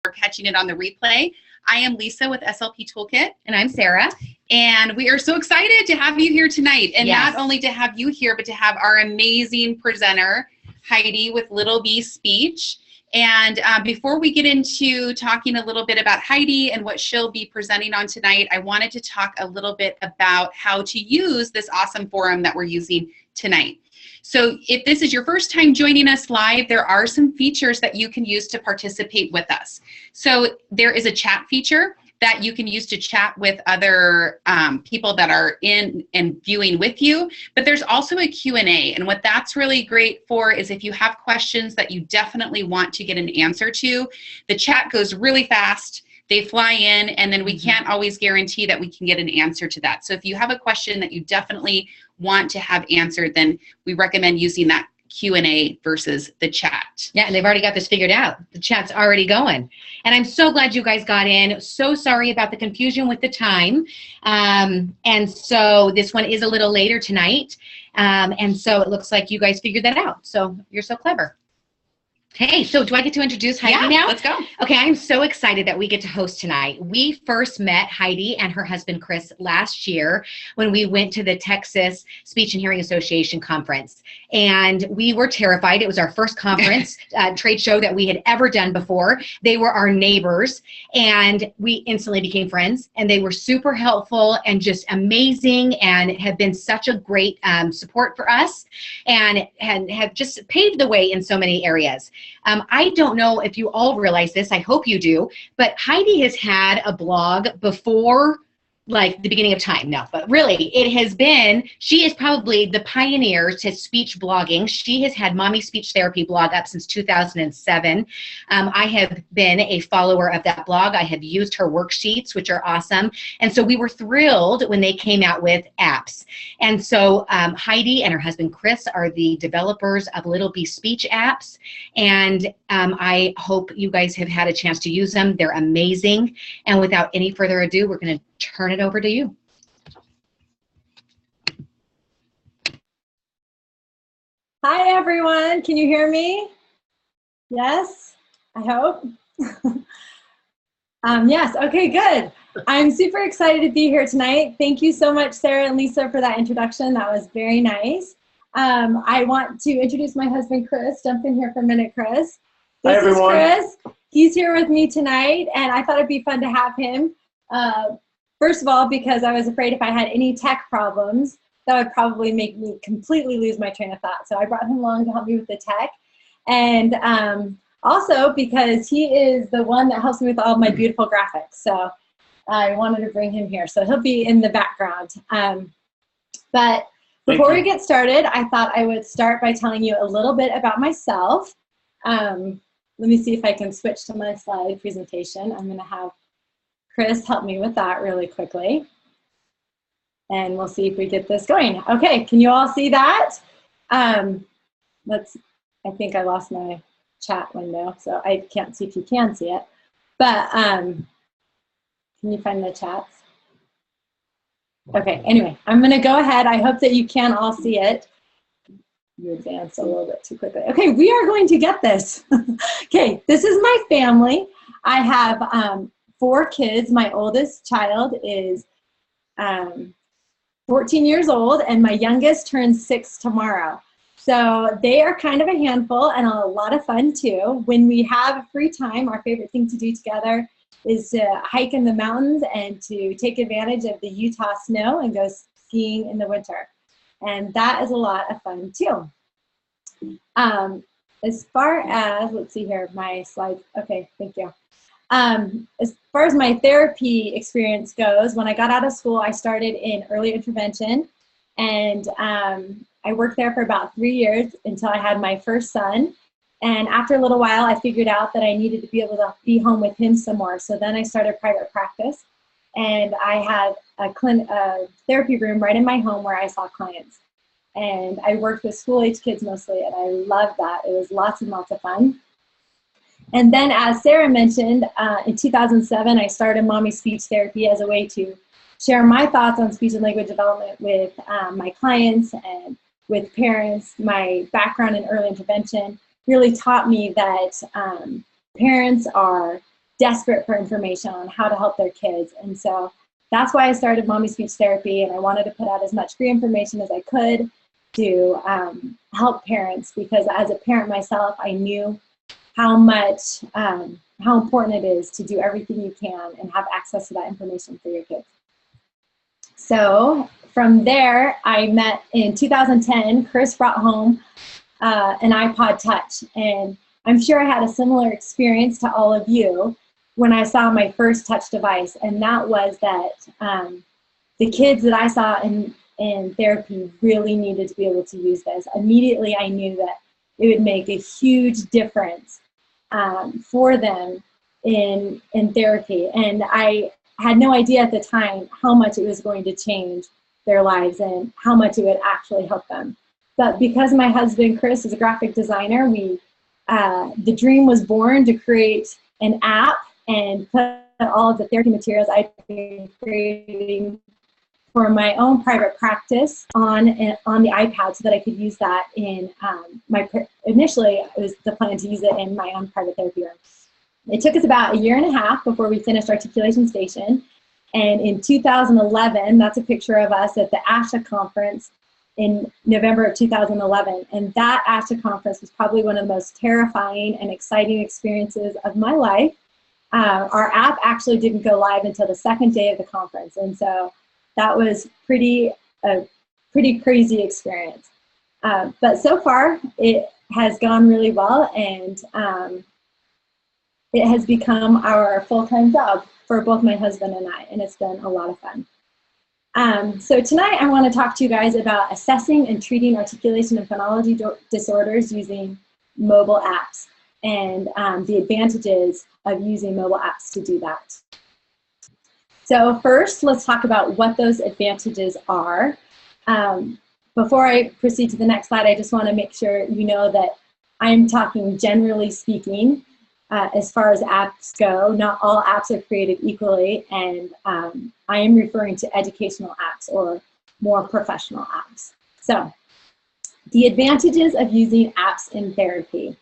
are catching it on the replay. I am Lisa with SLP Toolkit. And I'm Sarah. And we are so excited to have you here tonight. And Yes. not only to have you here, but to have our amazing presenter, Heidi with Little B Speech. And before we get into talking a little bit about Heidi and what she'll be presenting on tonight, I wanted to talk a little bit about how to use this awesome forum that we're using tonight. So if this is your first time joining us live, there are some features that you can use to participate with us. So there is a chat feature that you can use to chat with other people that are in and viewing with you. But there's also a Q&A. And what that's really great for is if you have questions that you definitely want to get an answer to, the chat goes really fast. They fly in, and then we can't always guarantee that we can get an answer to that. So if you have a question that you definitely want to have answered, then we recommend using that Q&A versus the chat. Yeah, and they've already got this figured out. The chat's already going. And I'm so glad you guys got in. So sorry about the confusion with the time. And so this one is a little later tonight. And so it looks like you guys figured that out. So you're so clever. Hey, so do I get to introduce Heidi now? Let's go. Okay, I'm so excited that we get to host tonight. We first met Heidi and her husband Chris last year when we went to the Texas Speech and Hearing Association conference. And we were terrified. It was our first conference, trade show that we had ever done before. They were our neighbors, and we instantly became friends. And they were super helpful and just amazing, and have been such a great support for us, and have just paved the way in so many areas. I don't know if you all realize this, I hope you do, but Heidi has had a blog before like the beginning of time. No, but really it has been, she is probably the pioneer to speech blogging. She has had Mommy Speech Therapy blog up since 2007. I have been a follower of that blog. I have used her worksheets, which are awesome. And so we were thrilled when they came out with apps. And so Heidi and her husband Chris are the developers of Little B Speech apps. And I hope you guys have had a chance to use them. They're amazing. And without any further ado, we're going to turn it over to you. Hi, everyone. Can you hear me? Yes, I hope. Yes, okay, good. I'm super excited to be here tonight. Thank you so much, Sarah and Lisa, for that introduction. That was very nice. I want to introduce my husband, Chris. Jump in here for a minute, Chris. This Hi, everyone. Is Chris. He's here with me tonight, and I thought it'd be fun to have him. First of all, because I was afraid if I had any tech problems, that would probably make me completely lose my train of thought. So I brought him along to help me with the tech. And also because he is the one that helps me with all my beautiful graphics. So I wanted to bring him here. So he'll be in the background. But before we get started, I thought I would start by telling you a little bit about myself. Let me see if I can switch to my slide presentation. I'm going to have Chris help me with that really quickly. And we'll see if we get this going. Okay, can you all see that? I think I lost my chat window, so I can't see if you can see it. But can you find the chats? Okay, anyway, I'm gonna go ahead. I hope that you can all see it. You advanced a little bit too quickly. Okay, we are going to get this. Okay, this is my family. I have 4 kids. My oldest child is 14 years old, and my youngest turns 6 tomorrow. So they are kind of a handful and a lot of fun too. When we have free time, our favorite thing to do together is to hike in the mountains and to take advantage of the Utah snow and go skiing in the winter. And that is a lot of fun too. As far as, let's see here, my slides. Okay, thank you. As far as my therapy experience goes, when I got out of school, I started in early intervention, and I worked there for about 3 years until I had my first son. And after a little while, I figured out that I needed to be able to be home with him some more. So then I started private practice, and I had a therapy room right in my home where I saw clients. And I worked with school-age kids mostly, and I loved that. It was lots and lots of fun. And then, as Sarah mentioned, in 2007, I started Mommy Speech Therapy as a way to share my thoughts on speech and language development with my clients and with parents. My background in early intervention really taught me that parents are desperate for information on how to help their kids. And so that's why I started Mommy Speech Therapy, and I wanted to put out as much free information as I could to help parents, because as a parent myself, I knew how much, how important it is to do everything you can and have access to that information for your kids. So from there, I met in 2010, Chris brought home an iPod Touch, and I'm sure I had a similar experience to all of you when I saw my first touch device, and that was that the kids that I saw in therapy really needed to be able to use this. Immediately, I knew that it would make a huge difference for them in therapy, and I had no idea at the time how much it was going to change their lives and how much it would actually help them. But because my husband, Chris, is a graphic designer, the dream was born to create an app and put all of the therapy materials I've been creating for my own private practice on the iPad, so that I could use that in initially it was the plan to use it in my own private therapy room. It took us about 1.5 years before we finished Articulation Station. And in 2011, that's a picture of us at the ASHA conference in November of 2011. And that ASHA conference was probably one of the most terrifying and exciting experiences of my life. Our app actually didn't go live until the second day of the conference. And so that was a pretty crazy experience. But so far, it has gone really well, and it has become our full-time job for both my husband and I, and it's been a lot of fun. So tonight I want to talk to you guys about assessing and treating articulation and phonology disorders using mobile apps, and the advantages of using mobile apps to do that. So first, let's talk about what those advantages are. Before I proceed to the next slide, I just want to make sure you know that I'm talking generally speaking. As far as apps go, not all apps are created equally, and I am referring to educational apps or more professional apps. So, the advantages of using apps in therapy.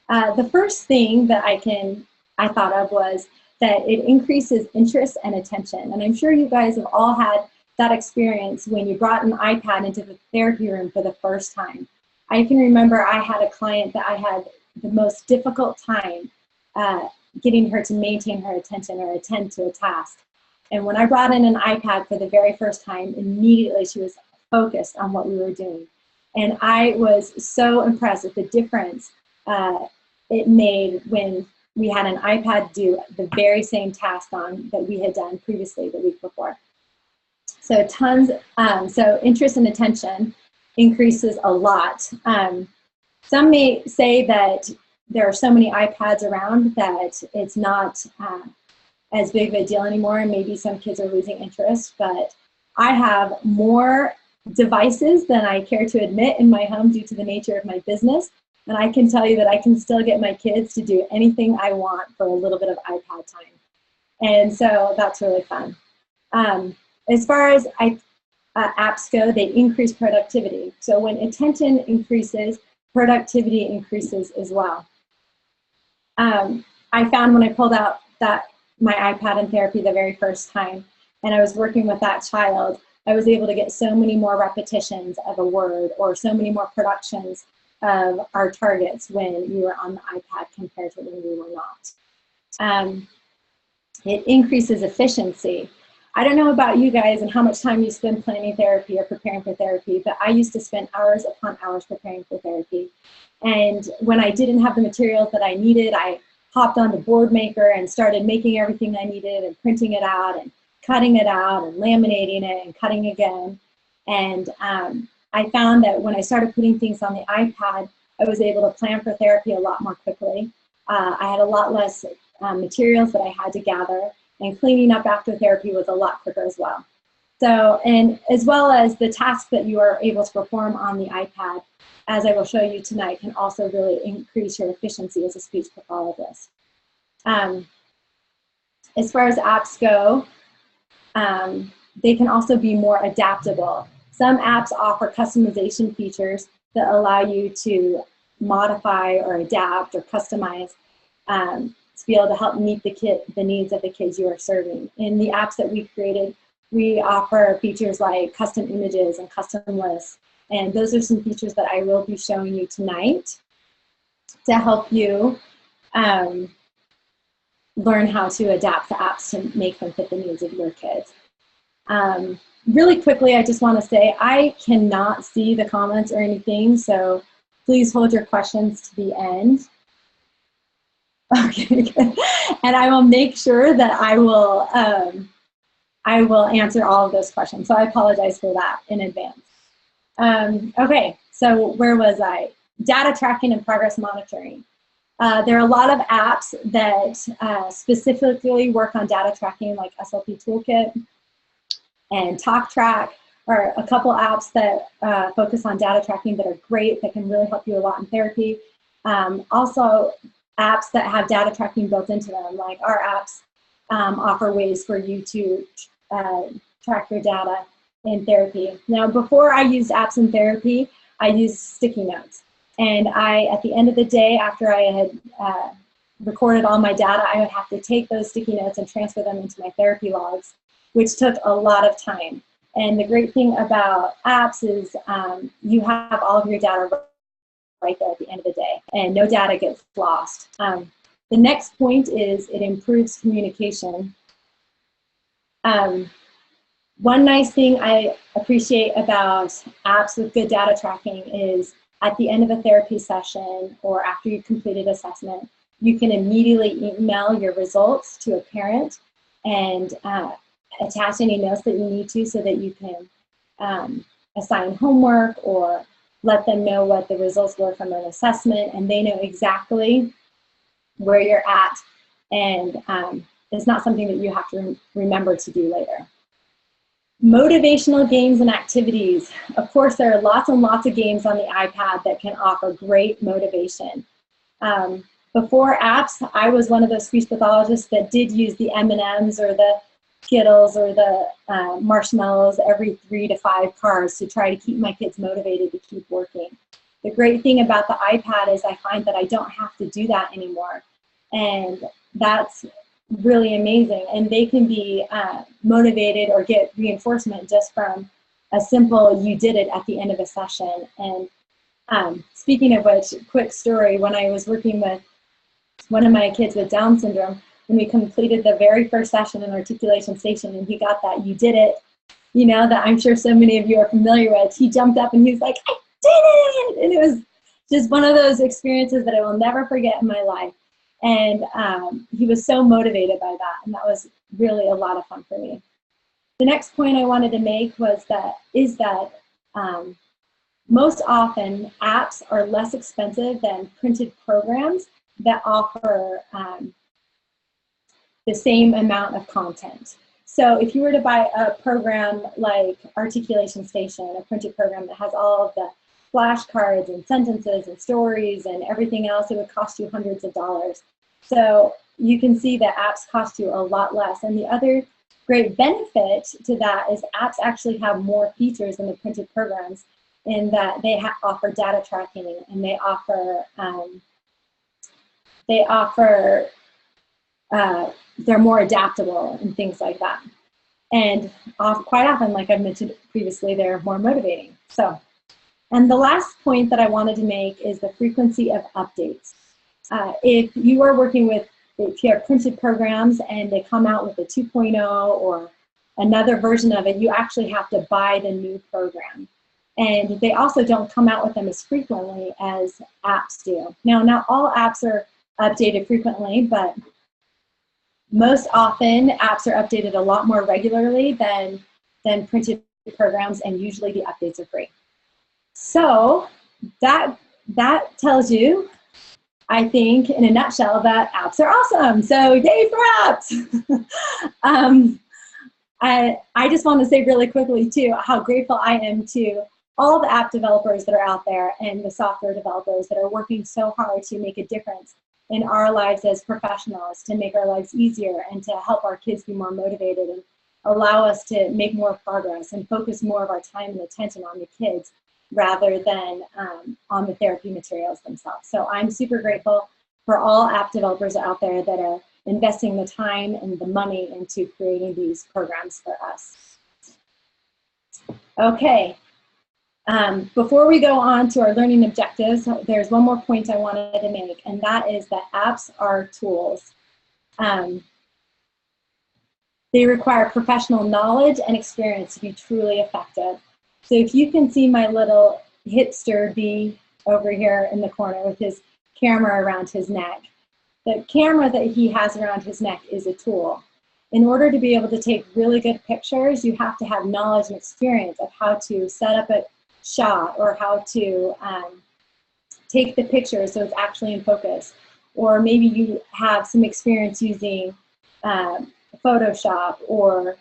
The first thing that I thought of was that it increases interest and attention, and I'm sure you guys have all had that experience when you brought an iPad into the therapy room for the first time. I can remember I had a client that I had the most difficult time getting her to maintain her attention or attend to a task. And when I brought in an iPad for the very first time, immediately she was focused on what we were doing. And I was so impressed with the difference it made when we had an iPad do the very same task that we had done previously the week before. So so interest and attention increases a lot. Some may say that there are so many iPads around that it's not as big of a deal anymore, and maybe some kids are losing interest, but I have more devices than I care to admit in my home due to the nature of my business, and I can tell you that I can still get my kids to do anything I want for a little bit of iPad time. And so that's really fun. As far as apps go, they increase productivity. So when attention increases, productivity increases as well. I found when I pulled out my iPad in therapy the very first time, and I was working with that child, I was able to get so many more repetitions of a word or so many more productions of our targets when we were on the iPad compared to when we were not. It increases efficiency. I don't know about you guys and how much time you spend planning therapy or preparing for therapy, but I used to spend hours upon hours preparing for therapy. And when I didn't have the materials that I needed, I hopped on the board maker and started making everything I needed and printing it out and cutting it out and laminating it and cutting again. And I found that when I started putting things on the iPad, I was able to plan for therapy a lot more quickly. I had a lot less materials that I had to gather, and cleaning up after therapy was a lot quicker as well. So, and as well as the tasks that you are able to perform on the iPad, as I will show you tonight, can also really increase your efficiency as a speech pathologist. As far as apps go, they can also be more adaptable. Some apps offer customization features that allow you to modify or adapt or customize to be able to help meet the needs of the kids you are serving. In the apps that we created, we offer features like custom images and custom lists. And those are some features that I will be showing you tonight to help you learn how to adapt the apps to make them fit the needs of your kids. Really quickly, I just want to say I cannot see the comments or anything, so please hold your questions to the end. Okay, good. And I will make sure that I will answer all of those questions. So I apologize for that in advance. Okay, so where was I? Data tracking and progress monitoring. There are a lot of apps that specifically work on data tracking, like SLP Toolkit and TalkTrack, are a couple apps that focus on data tracking that are great, that can really help you a lot in therapy. Also, apps that have data tracking built into them, like our apps offer ways for you to track your data in therapy. Now, before I used apps in therapy, I used sticky notes. And at the end of the day, after I had recorded all my data, I would have to take those sticky notes and transfer them into my therapy logs, which took a lot of time. And the great thing about apps is you have all of your data right there at the end of the day, and no data gets lost. The next point is it improves communication. One nice thing I appreciate about apps with good data tracking is at the end of a therapy session or after you've completed assessment, you can immediately email your results to a parent and attach any notes that you need to so that you can assign homework or let them know what the results were from an assessment, and they know exactly where you're at, and it's not something that you have to remember to do later. Motivational games and activities. Of course, there are lots and lots of games on the iPad that can offer great motivation. Before apps, I was one of those speech pathologists that did use the M&Ms or the Skittles or the marshmallows every 3 to 5 cars to try to keep my kids motivated to keep working. The great thing about the iPad is I find that I don't have to do that anymore. And that's really amazing. And they can be motivated or get reinforcement just from a simple, you did it at the end of a session. And speaking of which, quick story, when I was working with one of my kids with Down syndrome, when we completed the very first session in Articulation Station and he got that you did it, you know, that I'm sure so many of you are familiar with, he jumped up and he was like, I did it! And it was just one of those experiences that I will never forget in my life. And he was so motivated by that, and that was really a lot of fun for me. The next point I wanted to make was that most often apps are less expensive than printed programs that offer the same amount of content. So if you were to buy a program like Articulation Station, a printed program that has all of the flashcards and sentences and stories and everything else, it would cost you hundreds of dollars. So you can see that apps cost you a lot less. And the other great benefit to that is apps actually have more features than the printed programs in that they offer data tracking, and they offer they're more adaptable and things like that. And quite often, like I mentioned previously, they're more motivating. So, and the last point that I wanted to make is the frequency of updates. If you are working with, if you have printed programs and they come out with a 2.0 or another version of it, you actually have to buy the new program. And they also don't come out with them as frequently as apps do. Now, not all apps are updated frequently, but most often apps are updated a lot more regularly than printed programs, and usually the updates are free. So that tells you, I think, in a nutshell, that apps are awesome. So yay for apps. I just want to say really quickly too how grateful I am to all the app developers that are out there and the software developers that are working so hard to make a difference in our lives as professionals, to make our lives easier and to help our kids be more motivated and allow us to make more progress and focus more of our time and attention on the kids rather than on the therapy materials themselves. So I'm super grateful for all app developers out there that are investing the time and the money into creating these programs for us. Okay, before we go on to our learning objectives, there's one more point I wanted to make, and that is that apps are tools. They require professional knowledge and experience to be truly effective. So if you can see my little hipster bee over here in the corner with his camera around his neck, the camera that he has around his neck is a tool. In order to be able to take really good pictures, you have to have knowledge and experience of how to set up a shot or how to take the picture so it's actually in focus. Or maybe you have some experience using Photoshop or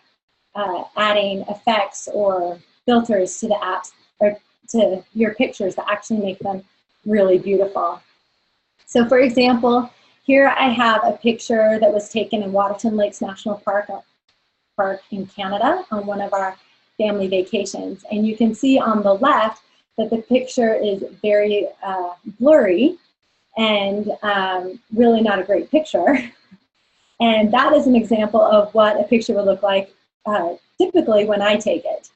adding effects or filters to the apps or to your pictures that actually make them really beautiful. So for example, here I have a picture that was taken in Waterton Lakes National Park in Canada on one of our family vacations. And you can see on the left that the picture is very blurry and really not a great picture. And that is an example of what a picture would look like typically when I take it.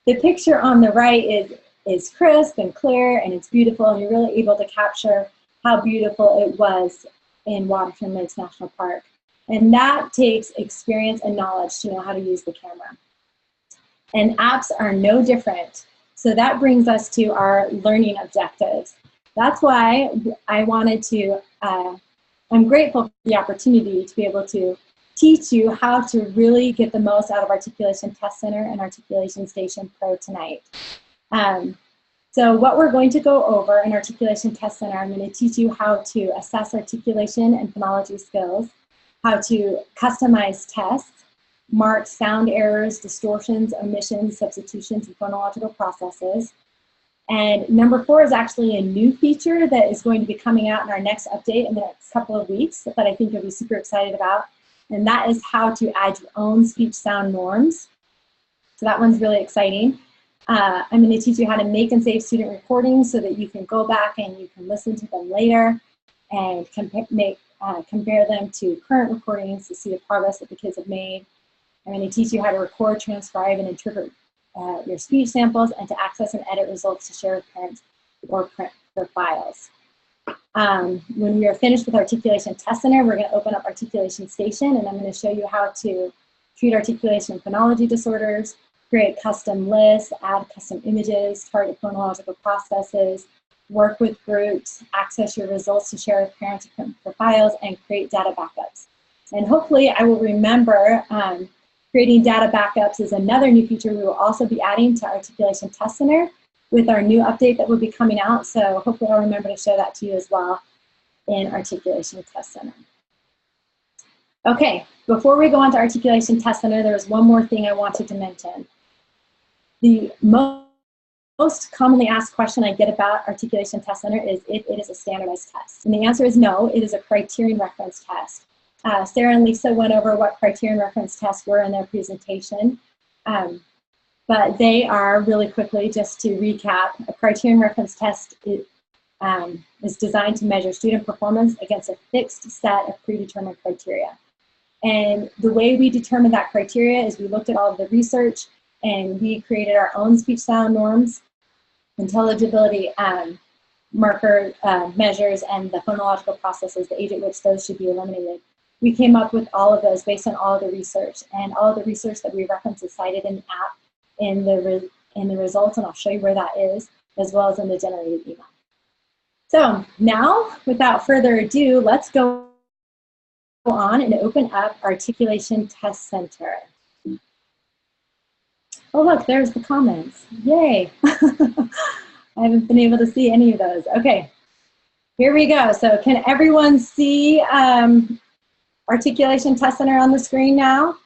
The picture on the right is crisp and clear and it's beautiful, and you're really able to capture how beautiful it was in Waterton Lakes National Park. And that takes experience and knowledge to know how to use the camera. And apps are no different. So that brings us to our learning objectives. That's why I wanted to, I'm grateful for the opportunity to be able to teach you how to really get the most out of Articulation Test Center and Articulation Station Pro tonight. So what we're going to go over in Articulation Test Center, I'm going to teach you how to assess articulation and phonology skills, how to customize tests, mark sound errors, distortions, omissions, substitutions, and phonological processes. And number 4 is actually a new feature that is going to be coming out in our next update in the next couple of weeks that I think you'll be super excited about. And that is how to add your own speech sound norms. So that one's really exciting. I'm going to teach you how to make and save student recordings so that you can go back and you can listen to them later and compare them to current recordings to see the progress that the kids have made. I'm going to teach you how to record, transcribe, and interpret your speech samples and to access and edit results to share with parents or print for files. When we are finished with Articulation Test Center, we're going to open up Articulation Station, and I'm going to show you how to treat articulation and phonology disorders, create custom lists, add custom images, target phonological processes, work with groups, access your results to share with parents or print for files, and create data backups. And hopefully I will remember creating data backups is another new feature we will also be adding to Articulation Test Center with our new update that will be coming out. So hopefully I'll remember to show that to you as well in Articulation Test Center. Okay, before we go on to Articulation Test Center, there's one more thing I wanted to mention. The most commonly asked question I get about Articulation Test Center is if it is a standardized test. And the answer is no, it is a criterion reference test. Sarah and Lisa went over what criterion reference tests were in their presentation. But they are, really quickly, just to recap, a criterion reference test is designed to measure student performance against a fixed set of predetermined criteria. And the way we determined that criteria is we looked at all of the research and we created our own speech sound norms, intelligibility marker measures, and the phonological processes, the age at which those should be eliminated. We came up with all of those based on all of the research, and all of the research that we reference is cited in the app in the results, and I'll show you where that is, as well as in the generated email. So now, without further ado, let's go on and open up Articulation Test Center. Oh look, there's the comments. Yay! I haven't been able to see any of those. Okay, here we go. So can everyone see Articulation Test Center on the screen now?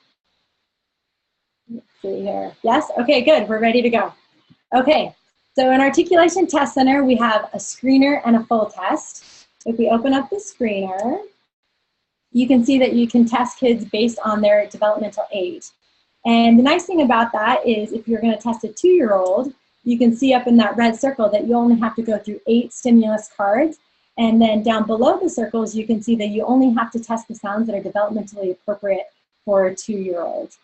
Let's see here. Yes? Okay, good. We're ready to go. Okay, so in Articulation Test Center, we have a screener and a full test. If we open up the screener, you can see that you can test kids based on their developmental age. And the nice thing about that is if you're going to test a 2-year-old, you can see up in that red circle that you only have to go through 8 stimulus cards, And then down below the circles, you can see that you only have to test the sounds that are developmentally appropriate for a 2-year-old.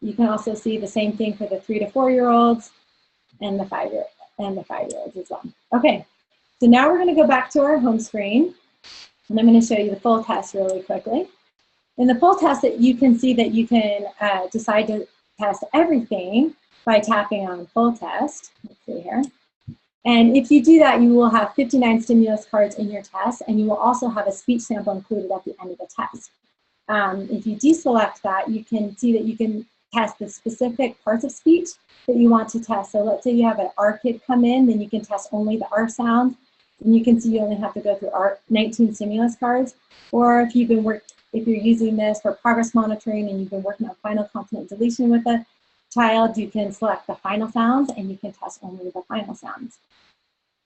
You can also see the same thing for the 3 to 4-year-olds and the 5-year-olds as well. Okay, so now we're going to go back to our home screen, and I'm going to show you the full test really quickly. In the full test, you can see that you can decide to test everything by tapping on full test. Let's see here. And if you do that, you will have 59 stimulus cards in your test, and you will also have a speech sample included at the end of the test. If you deselect that, you can see that you can test the specific parts of speech that you want to test. So let's say you have an R kid come in, then you can test only the R sound, and you can see you only have to go through 19 stimulus cards. Or if you're using this for progress monitoring and you've been working on final consonant deletion with a child, you can select the final sounds and you can test only the final sounds.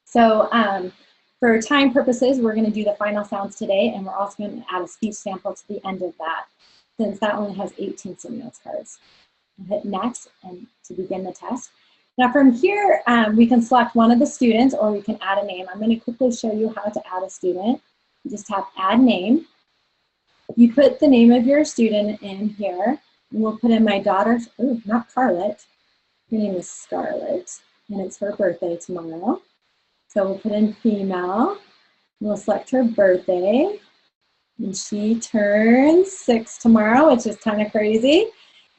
So for time purposes, we're going to do the final sounds today, and we're also going to add a speech sample to the end of that, since that only has 18 stimulus cards. I'll hit next and to begin the test. Now from here, we can select one of the students, or we can add a name. I'm going to quickly show you how to add a student. You just tap Add Name. You put the name of your student in here, and we'll put in my daughter, oh, not Carlet. Her name is Scarlett, and it's her birthday tomorrow. So we'll put in female. We'll select her birthday, and she turns 6 tomorrow, which is kind of crazy.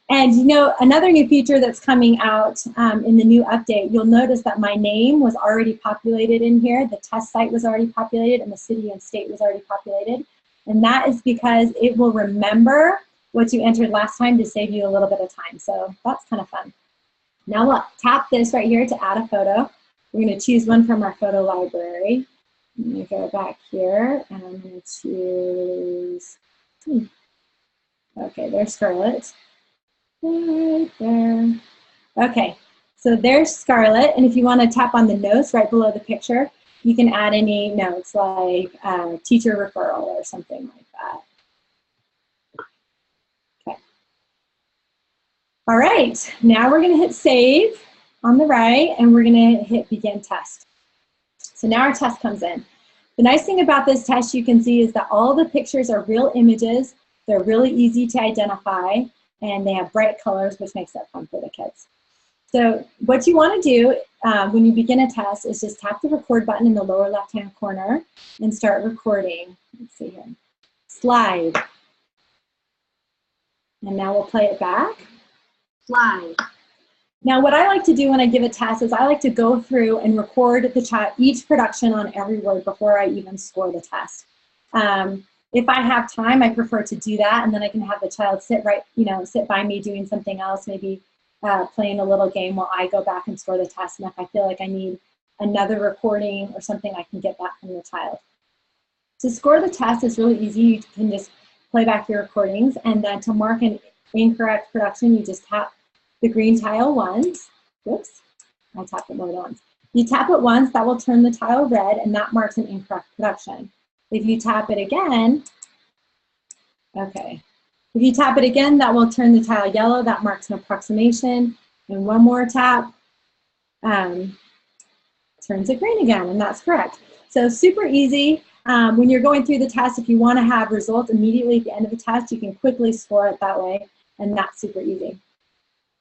And you know, another new feature that's coming out in the new update, you'll notice that my name was already populated in here, the test site was already populated, and the city and state was already populated. And that is because it will remember what you entered last time to save you a little bit of time. So that's kind of fun. Now we'll tap this right here to add a photo. We're going to choose one from our photo library. I'm going to go back here, and I'm going to choose, okay, there's Scarlett. Right there. Okay, so there's Scarlett, and if you want to tap on the notes right below the picture, you can add any notes like teacher referral or something like that. Okay. All right, now we're going to hit save on the right, and we're going to hit begin test. So now our test comes in. The nice thing about this test you can see is that all the pictures are real images. They're really easy to identify, and they have bright colors, which makes it fun for the kids. So what you want to do when you begin a test is just tap the record button in the lower left-hand corner and start recording. Let's see here. Slide. And now we'll play it back. Slide. Now what I like to do when I give a test is I like to go through and record each production on every word before I even score the test. If I have time, I prefer to do that, and then I can have the child sit by me doing something else, maybe playing a little game while I go back and score the test. And if I feel like I need another recording or something, I can get that from the child. To score the test is really easy. You can just play back your recordings, and then to mark an incorrect production, you just tap the green tile once. Whoops, I tapped it more than once. You tap it once, that will turn the tile red, and that marks an incorrect production. If you tap it again, okay. If you tap it again, that will turn the tile yellow, that marks an approximation. And one more tap, turns it green again, and that's correct. So super easy. When you're going through the test, if you want to have results immediately at the end of the test, you can quickly score it that way, and that's super easy.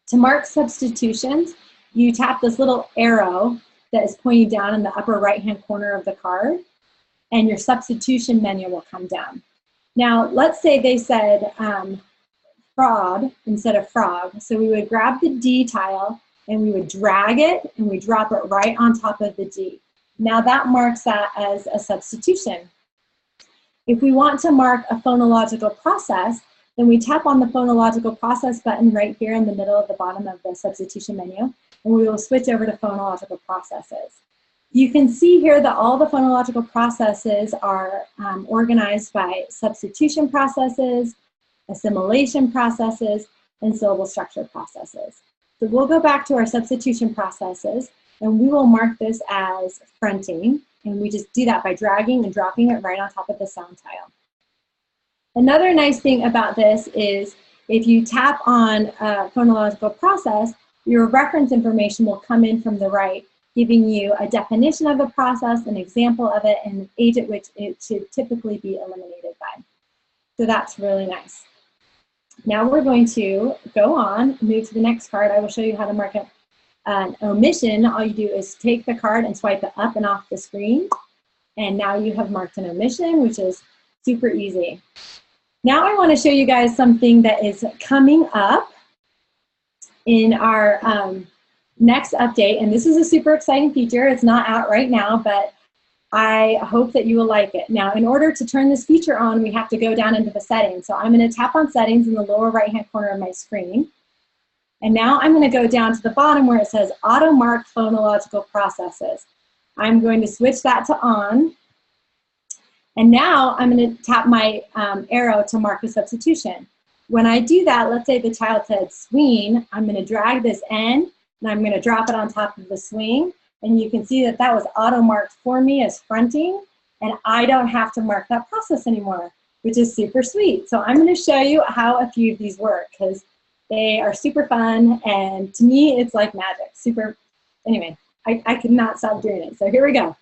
To mark substitutions, you tap this little arrow that is pointing down in the upper right-hand corner of the card, and your substitution menu will come down. Now, let's say they said fraud instead of frog. So we would grab the D tile, and we would drag it, and we drop it right on top of the G. Now that marks that as a substitution. If we want to mark a phonological process, then we tap on the phonological process button right here in the middle of the bottom of the substitution menu, and we will switch over to phonological processes. You can see here that all the phonological processes are organized by substitution processes, assimilation processes, and syllable structure processes. So we'll go back to our substitution processes, and we will mark this as fronting, and we just do that by dragging and dropping it right on top of the sound tile. Another nice thing about this is if you tap on a phonological process, your reference information will come in from the right, giving you a definition of the process, an example of it, and the age at which it should typically be eliminated by. So that's really nice. Now we're going to go on, move to the next card. I will show you how to mark an omission. All you do is take the card and swipe it up and off the screen. And now you have marked an omission, which is super easy. Now I want to show you guys something that is coming up in our next update. And this is a super exciting feature. It's not out right now, but I hope that you will like it. Now, in order to turn this feature on, we have to go down into the settings. So I'm going to tap on settings in the lower right-hand corner of my screen. And now I'm going to go down to the bottom where it says AutoMark Phonological Processes. I'm going to switch that to on. And now I'm going to tap my arrow to mark a substitution. When I do that, let's say the child said swing, I'm going to drag this N and I'm going to drop it on top of the swing. And you can see that that was auto-marked for me as fronting, and I don't have to mark that process anymore, which is super sweet. So I'm going to show you how a few of these work because they are super fun, and to me, it's like magic. Super, anyway, I could not stop doing it. So here we go.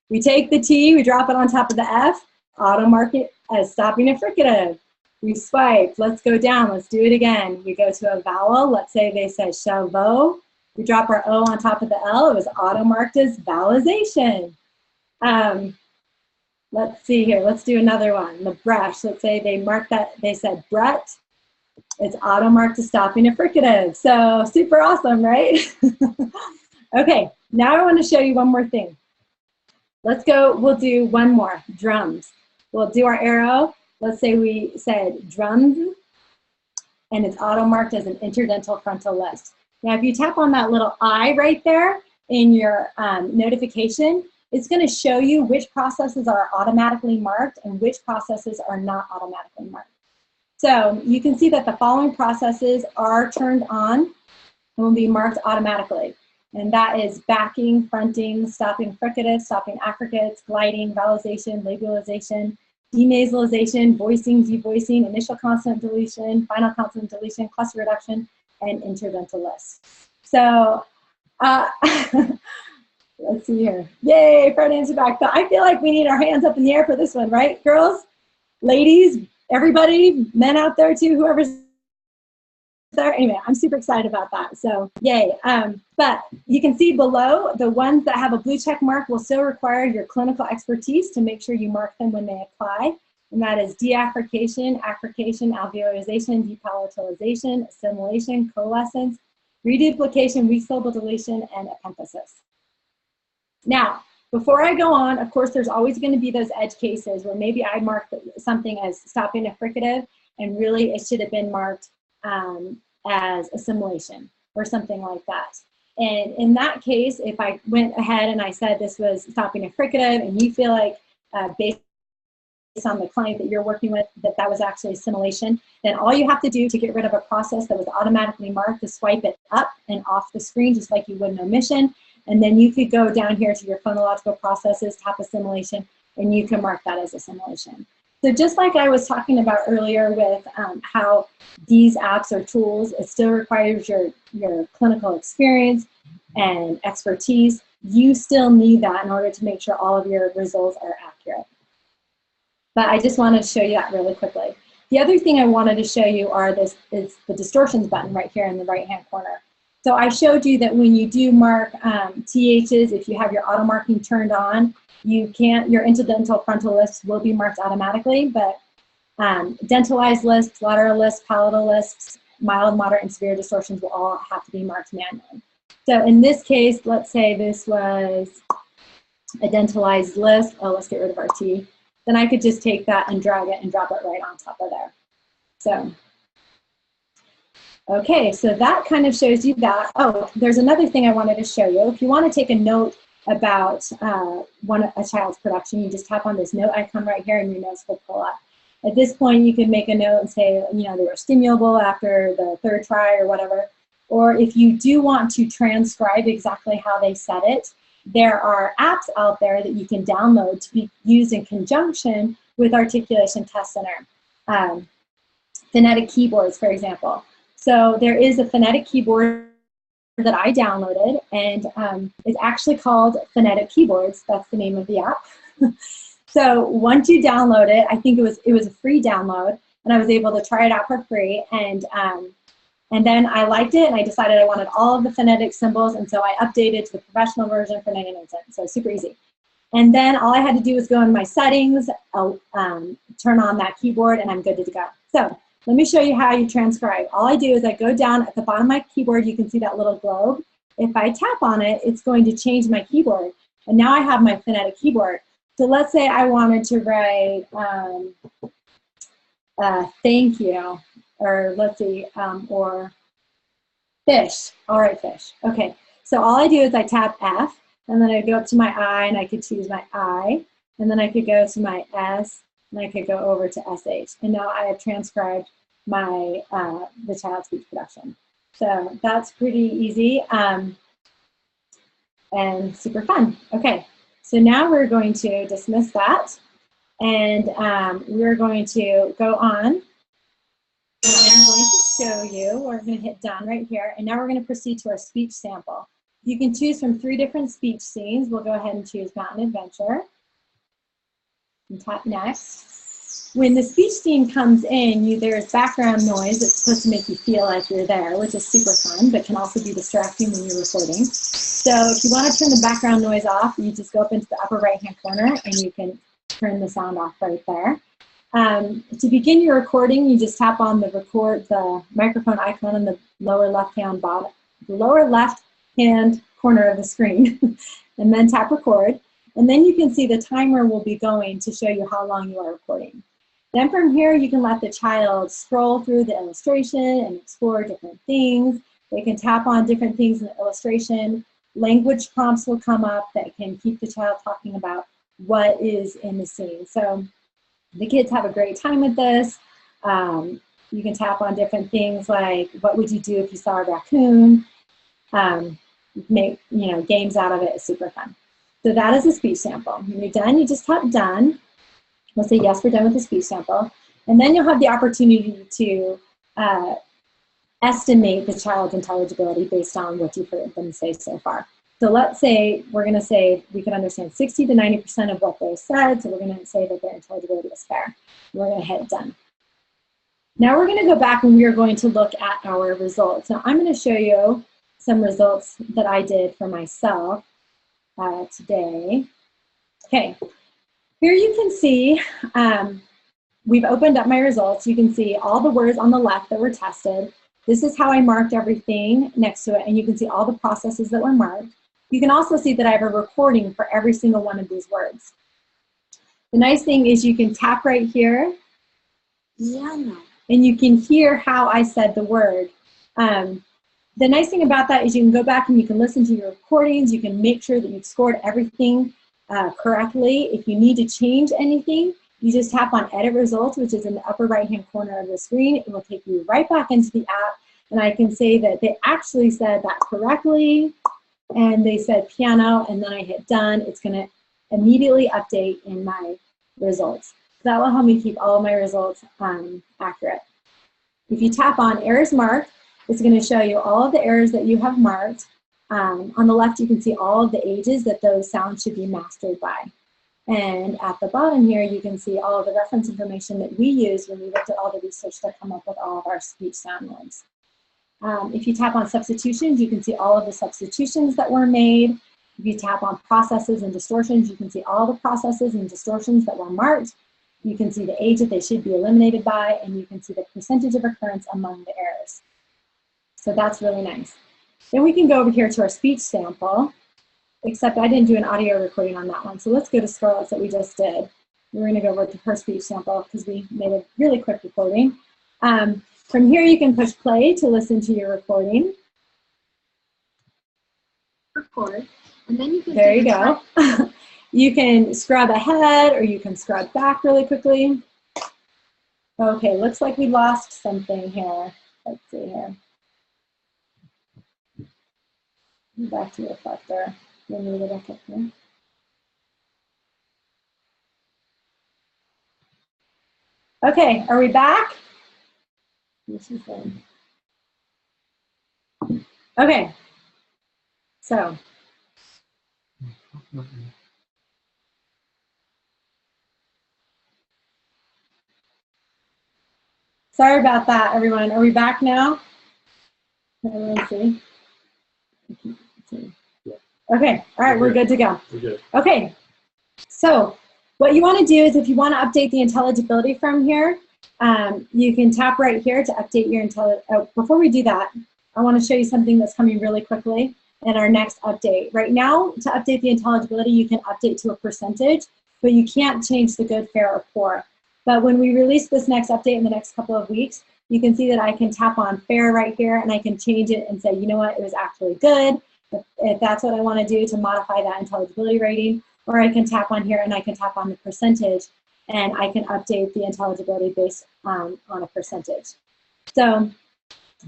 We take the T, we drop it on top of the F, auto-mark it as stopping a fricative. We swipe, let's go down, let's do it again. We go to a vowel, let's say they said chavo. We drop our O on top of the L, it was auto-marked as vowelization. Let's see here, let's do another one. The brush, let's say they marked that, they said Brett. It's auto-marked as stopping a fricative. So super awesome, right? Okay, now I want to show you one more thing. Let's go, we'll do one more, drums. We'll do our arrow. Let's say we said drums, and it's auto-marked as an interdental frontal lisp. Now, if you tap on that little I right there in your notification, it's going to show you which processes are automatically marked and which processes are not automatically marked. So you can see that the following processes are turned on and will be marked automatically. And that is backing, fronting, stopping fricatives, stopping affricates, gliding, vowelization, labialization, denasalization, voicing, devoicing, initial consonant deletion, final consonant deletion, cluster reduction, and interdental lisp. So let's see here. Yay, front hands are back. But I feel like we need our hands up in the air for this one, right? Girls, ladies, everybody, men out there too, whoever's there. Anyway, I'm super excited about that. So yay. But you can see below, the ones that have a blue check mark will still require your clinical expertise to make sure you mark them when they apply. And that is deaffrication, affrication, alveolarization, depalatalization, assimilation, coalescence, reduplication, weak syllable deletion, and epenthesis. Now, before I go on, of course, there's always going to be those edge cases where maybe I marked something as stopping a fricative, and really it should have been marked as assimilation or something like that. And in that case, if I went ahead and I said this was stopping a fricative, and you feel like based on the client that you're working with that was actually assimilation, then all you have to do to get rid of a process that was automatically marked is swipe it up and off the screen just like you would an omission. And then you could go down here to your phonological processes, tap assimilation, and you can mark that as assimilation. So just like I was talking about earlier with how these apps or tools, it still requires your clinical experience and expertise, you still need that in order to make sure all of your results are accurate. But I just wanted to show you that really quickly. The other thing I wanted to show you is the distortions button right here in the right-hand corner. So I showed you that when you do mark THs, if you have your auto marking turned on, your interdental frontal lisps will be marked automatically, but dentalized lisps, lateral lisps, palatal lisps, mild, moderate, and severe distortions will all have to be marked manually. So in this case, let's say this was a dentalized lisp. Oh, let's get rid of our T. Then I could just take that and drag it and drop it right on top of there. So, okay, so that kind of shows you that. Oh, there's another thing I wanted to show you. If you want to take a note about a child's production, you just tap on this note icon right here and your notes will pull up. At this point, you can make a note and say, you know, they were stimulable after the third try or whatever. Or if you do want to transcribe exactly how they said it, there are apps out there that you can download to be used in conjunction with Articulation Test Center. Phonetic keyboards, for example. So there is a phonetic keyboard that I downloaded, and it's actually called Phonetic Keyboards. That's the name of the app. So once you download it, I think it was a free download, and I was able to try it out for free, and then I liked it, and I decided I wanted all of the phonetic symbols, and so I updated to the professional version for 99 cents. So super easy. And then all I had to do was go in my settings, turn on that keyboard, and I'm good to go. So let me show you how you transcribe. All I do is I go down at the bottom of my keyboard. You can see that little globe. If I tap on it, it's going to change my keyboard. And now I have my phonetic keyboard. So let's say I wanted to write thank you, or let's see, or fish. All right, fish. Okay, so all I do is I tap F, and then I go up to my I, and I could choose my I, and then I could go to my S, and I could go over to SH. And now I have transcribed my the child speech production. So that's pretty easy and super fun. Okay, so now we're going to dismiss that, and we're going to go on. And I'm going to show you, we're going to hit done right here, and now we're going to proceed to our speech sample. You can choose from 3 different speech scenes. We'll go ahead and choose Mountain Adventure. And tap next. When the speech scene comes in, there's background noise that's supposed to make you feel like you're there, which is super fun, but can also be distracting when you're recording. So if you want to turn the background noise off, you just go up into the upper right-hand corner, and you can turn the sound off right there. To begin your recording, you just tap on the microphone icon in the lower left-hand corner of the screen, and then tap record. And then you can see the timer will be going to show you how long you are recording. Then from here, you can let the child scroll through the illustration and explore different things. They can tap on different things in the illustration. Language prompts will come up that can keep the child talking about what is in the scene. So the kids have a great time with this. You can tap on different things like, what would you do if you saw a raccoon? Make games out of it. It's super fun. So that is a speech sample. When you're done, you just tap done. We'll say, yes, we're done with the speech sample. And then you'll have the opportunity to estimate the child's intelligibility based on what you've heard them say so far. So let's say we're going to say we can understand 60 to 90% of what they said, so we're going to say that their intelligibility is fair. We're going to hit done. Now we're going to go back, and we are going to look at our results. Now I'm going to show you some results that I did for myself today. Okay, here you can see we've opened up my results. You can see all the words on the left that were tested. This is how I marked everything next to it, and you can see all the processes that were marked. You can also see that I have a recording for every single one of these words. The nice thing is you can tap right here, and you can hear how I said the word. The nice thing about that is you can go back and you can listen to your recordings. You can make sure that you've scored everything correctly. If you need to change anything, you just tap on Edit Results, which is in the upper right-hand corner of the screen. It will take you right back into the app, and I can say that they actually said that correctly, and they said piano, and then I hit done. It's going to immediately update in my results. That will help me keep all of my results accurate. If you tap on Errors Marked, it's going to show you all of the errors that you have marked. On the left, you can see all of the ages that those sounds should be mastered by. And at the bottom here, you can see all of the reference information that we used when we looked at all the research to come up with all of our speech sound words. If you tap on Substitutions, you can see all of the substitutions that were made. If you tap on Processes and Distortions, you can see all the processes and distortions that were marked. You can see the age that they should be eliminated by, and you can see the percentage of occurrence among the errors. So that's really nice. Then we can go over here to our speech sample, except I didn't do an audio recording on that one. So let's go to Scarlett's that we just did. We're going to go over to her speech sample because we made a really quick recording. From here, you can push play to listen to your recording. Record, and then you can. There you go. You can scrub ahead or you can scrub back really quickly. Okay, looks like we lost something here. Let's see here. Back to reflector. Let me get back up here. Okay, are we back? Okay, So. Sorry about that, everyone. Are we back now? Let's see. Okay, all right, we're good to go. We're good. Okay, so what you want to do is if you want to update the intelligibility from here, you can tap right here to update your intelligibility. Before we do that, I want to show you something that's coming really quickly in our next update. Right now, to update the intelligibility, you can update to a percentage, but you can't change the good, fair, or poor. But when we release this next update in the next couple of weeks, you can see that I can tap on fair right here and I can change it and say, you know what, it was actually good. If that's what I want to do to modify that intelligibility rating, or I can tap on here and I can tap on the percentage and I can update the intelligibility based on a percentage. So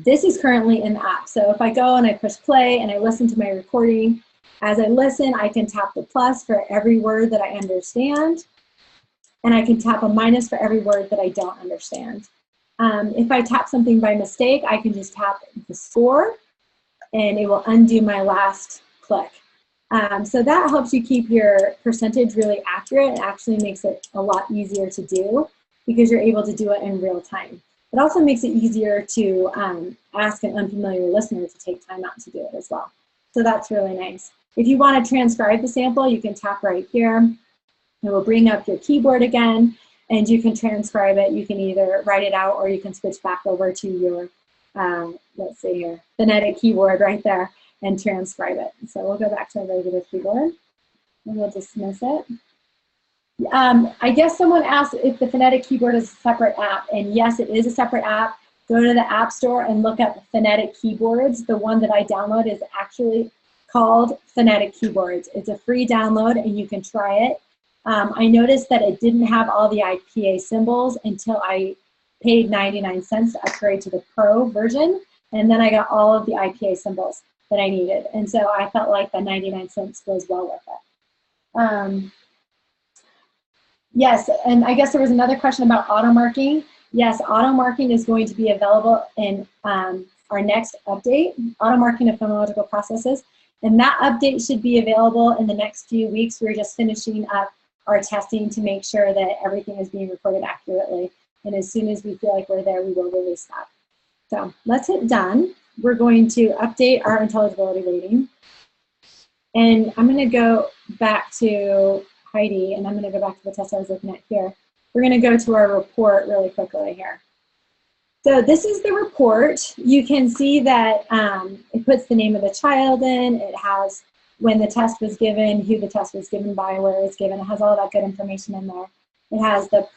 this is currently in the app. So if I go and I push play and I listen to my recording, as I listen, I can tap the plus for every word that I understand. And I can tap a minus for every word that I don't understand. If I tap something by mistake, I can just tap the score and it will undo my last click. So that helps you keep your percentage really accurate. It actually makes it a lot easier to do because you're able to do it in real time. It also makes it easier to ask an unfamiliar listener to take time out to do it as well. So that's really nice. If you want to transcribe the sample, you can tap right here. It will bring up your keyboard again, and you can transcribe it. You can either write it out or you can switch back over to your, let's see here, phonetic keyboard right there and transcribe it. So we'll go back to our regular keyboard and we'll dismiss it. I guess someone asked if the phonetic keyboard is a separate app, and yes, it is a separate app. Go to the App Store and look up phonetic keyboards. The one that I download is actually called Phonetic Keyboards. It's a free download and you can try it. I noticed that it didn't have all the IPA symbols until I paid 99 cents to upgrade to the Pro version, and then I got all of the IPA symbols that I needed. And so I felt like the 99 cents was well worth it. Yes, and I guess there was another question about auto-marking. Yes, auto-marking is going to be available in our next update, auto-marking of phonological processes. And that update should be available in the next few weeks. We're just finishing up our testing to make sure that everything is being recorded accurately. And as soon as we feel like we're there, we will release that. So let's hit done. We're going to update our intelligibility rating. And I'm going to go back to Heidi, and I'm going to go back to the test I was looking at here. We're going to go to our report really quickly here. So this is the report. You can see that it puts the name of the child in. It has when the test was given, who the test was given by, where it was given. It has all that good information in there. It has the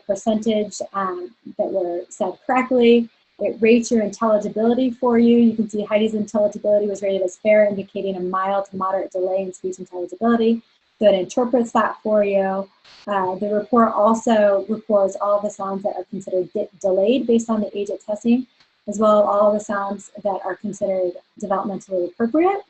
percentage that were said correctly. It rates your intelligibility for you. You can see Heidi's intelligibility was rated as fair, indicating a mild to moderate delay in speech intelligibility. So it interprets that for you. The report also reports all of the sounds that are considered delayed based on the age of testing, as well as all of the sounds that are considered developmentally appropriate,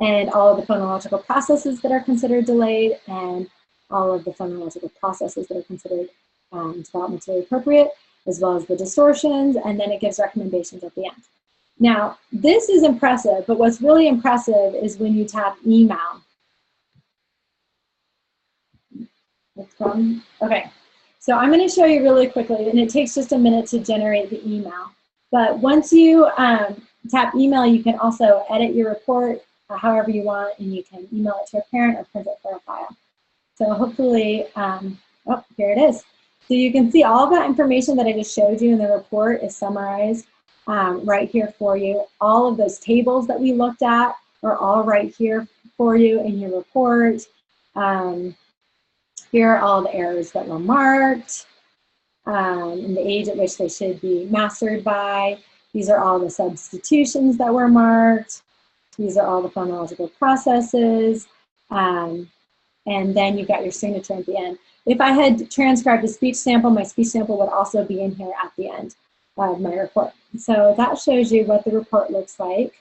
and all of the phonological processes that are considered delayed, and all of the phonological processes that are considered developmentally appropriate, as well as the distortions, and then it gives recommendations at the end. Now, this is impressive, but what's really impressive is when you tap email. Okay, so I'm going to show you really quickly, and it takes just a minute to generate the email. But once you tap email, you can also edit your report however you want, and you can email it to a parent or print it for a file. So hopefully, oh, here it is. So you can see all of that information that I just showed you in the report is summarized right here for you. All of those tables that we looked at are all right here for you in your report. Here are all the errors that were marked, and the age at which they should be mastered by. These are all the substitutions that were marked. These are all the phonological processes. And then you've got your signature at the end. If I had transcribed a speech sample, my speech sample would also be in here at the end of my report. So that shows you what the report looks like.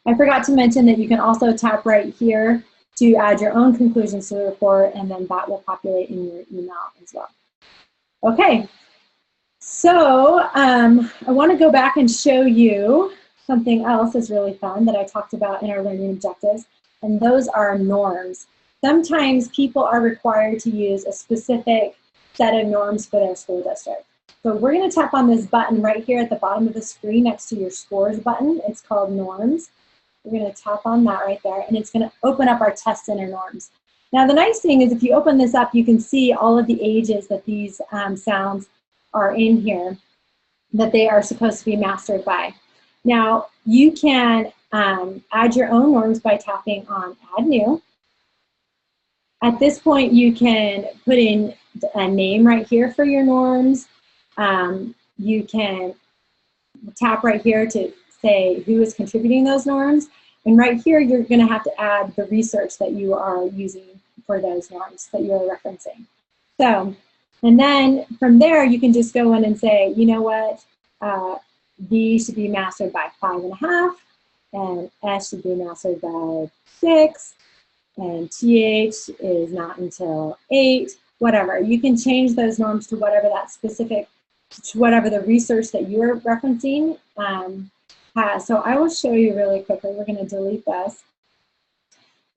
I forgot to mention that you can also tap right here to add your own conclusions to the report, and then that will populate in your email as well. Okay, so I want to go back and show you something else is really fun that I talked about in our learning objectives, and those are norms. Sometimes people are required to use a specific set of norms for their school district. So we're going to tap on this button right here at the bottom of the screen next to your scores button. It's called norms. We're going to tap on that right there, and it's going to open up our test center norms. Now the nice thing is if you open this up, you can see all of the ages that these sounds are in here that they are supposed to be mastered by. Now you can add your own norms by tapping on Add New. At this point you can put in a name right here for your norms. You can tap right here to say who is contributing those norms. And right here, you're going to have to add the research that you are using for those norms that you're referencing. So, and then from there, you can just go in and say, you know what, B should be mastered by 5.5, and S should be mastered by 6, and TH is not until 8, whatever. You can change those norms to whatever that specific, to whatever the research that you're referencing has. So I will show you really quickly. We're going to delete this,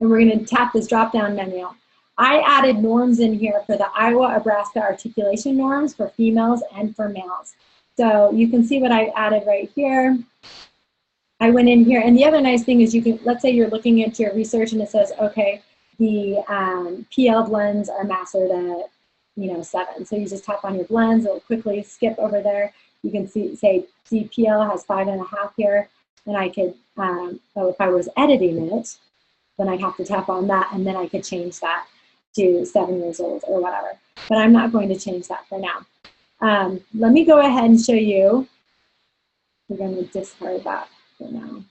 and we're going to tap this drop-down menu. I added norms in here for the Iowa, Nebraska articulation norms for females and for males. So you can see what I added right here. I went in here, and the other nice thing is you can, let's say you're looking into your research and it says, okay, the PL blends are mastered at, 7. So you just tap on your blends, it'll quickly skip over there. You can see PL has 5.5 here, and I could, so if I was editing it, then I'd have to tap on that, and then I could change that to 7 years old or whatever. But I'm not going to change that for now. Let me go ahead and show you. We're going to discard that for now.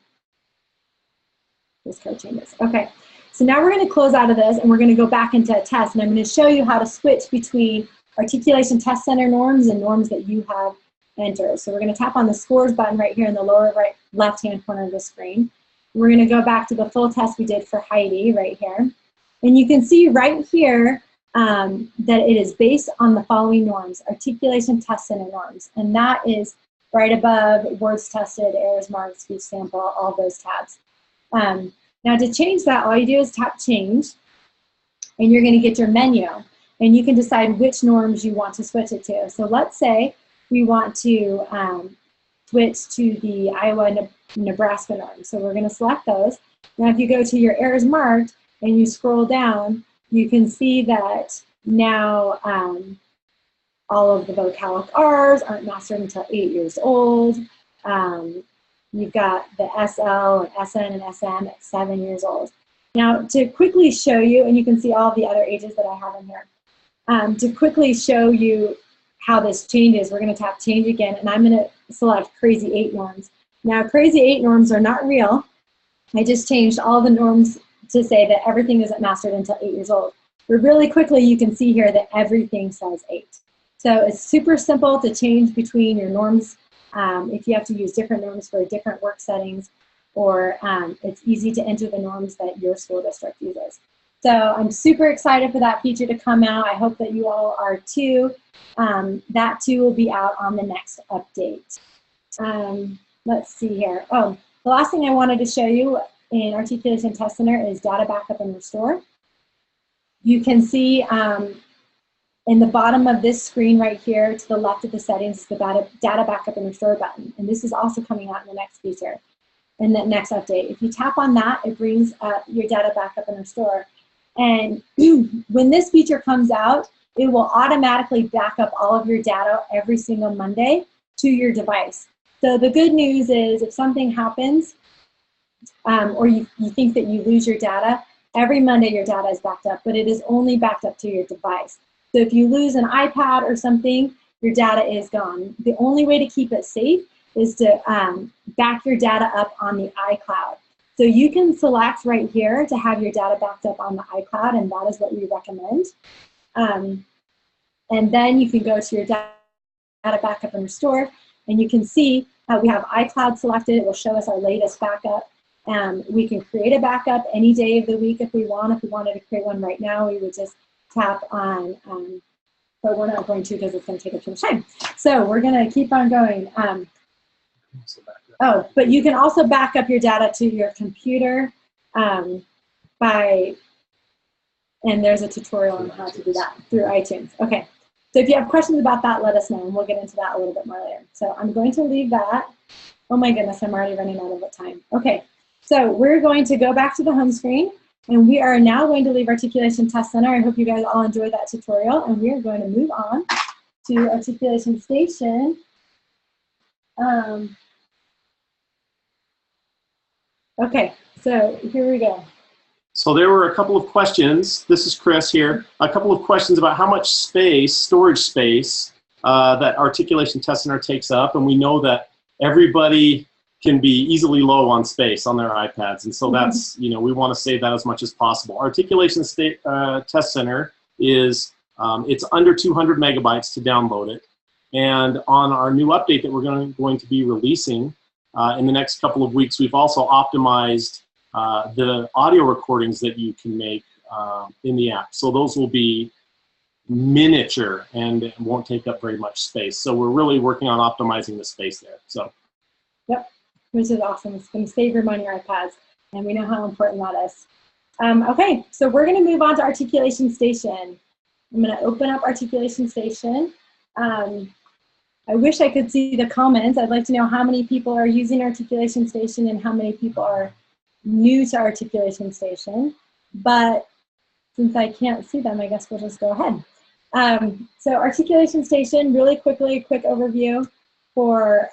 Discard changes. Okay, so now we're going to close out of this, and we're going to go back into a test, and I'm going to show you how to switch between Articulation Test Center norms and norms that you have entered. So we're going to tap on the scores button right here in the lower right left-hand corner of the screen. We're going to go back to the full test we did for Heidi right here. And you can see right here that it is based on the following norms, Articulation Test Center norms. And that is right above words tested, errors marked, speech sample, all those tabs. Now to change that, all you do is tap change, and you're going to get your menu. And you can decide which norms you want to switch it to. So let's say we want to switch to the Iowa, Nebraska norms. So we're going to select those. Now if you go to your errors marked and you scroll down, you can see that now all of the vocalic R's aren't mastered until 8 years old. You've got the SL and SN and SM at 7 years old. Now to quickly show you, and you can see all the other ages that I have in here, to quickly show you how this changes, we're going to tap change again, and I'm going to select Crazy 8 norms. Now Crazy 8 norms are not real. I just changed all the norms to say that everything isn't mastered until 8 years old. But really quickly you can see here that everything says 8. So it's super simple to change between your norms if you have to use different norms for different work settings, or it's easy to enter the norms that your school district uses. So I'm super excited for that feature to come out. I hope that you all are too. That too will be out on the next update. Let's see here. Oh, the last thing I wanted to show you in Articulation Test Center is data backup and restore. You can see in the bottom of this screen right here to the left of the settings is the data backup and restore button. And this is also coming out in the next feature, in the next update. If you tap on that, it brings up your data backup and restore. And when this feature comes out, it will automatically back up all of your data every single Monday to your device. So the good news is if something happens or you think that you lose your data, every Monday your data is backed up, but it is only backed up to your device. So if you lose an iPad or something, your data is gone. The only way to keep it safe is to back your data up on the iCloud. So you can select right here to have your data backed up on the iCloud, and that is what we recommend. And then you can go to your data backup and restore, and you can see how we have iCloud selected. It will show us our latest backup. We can create a backup any day of the week if we want. If we wanted to create one right now, we would just tap on, but we're not going to because it's going to take up too much time. So we're going to keep on going. Oh, but you can also back up your data to your computer and there's a tutorial on how to do that through iTunes. Okay, so if you have questions about that, let us know, and we'll get into that a little bit more later. So I'm going to leave that. Oh my goodness, I'm already running out of time. Okay, so we're going to go back to the home screen, and we are now going to leave Articulation Test Center. I hope you guys all enjoyed that tutorial, and we are going to move on to Articulation Station. Okay, so here we go. So there were a couple of questions. This is Chris here. A couple of questions about how much space, storage space, that Articulation Test Center takes up. And we know that everybody can be easily low on space on their iPads. And so that's, you know, we want to save that as much as possible. Articulation Test Center is, it's under 200 megabytes to download it. And on our new update that we're going to be releasing in the next couple of weeks, we've also optimized the audio recordings that you can make in the app. So those will be miniature and won't take up very much space. So we're really working on optimizing the space there. So. Yep, which is awesome. It's going to save room on your iPads, and we know how important that is. Okay, so we're going to move on to Articulation Station. I'm going to open up Articulation Station. I wish I could see the comments. I'd like to know how many people are using Articulation Station and how many people are new to Articulation Station. But since I can't see them, I guess we'll just go ahead. So Articulation Station, really quickly, a quick overview for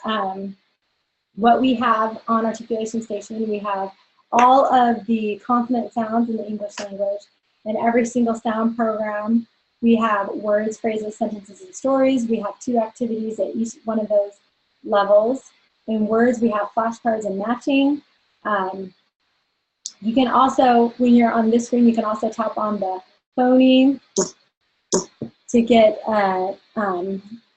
what we have on Articulation Station. We have all of the consonant sounds in the English language. In every single sound program, we have words, phrases, sentences, and stories. We have 2 activities at each one of those levels. In words, we have flashcards and matching. You can also, when you're on this screen, you can also tap on the phoneme to get a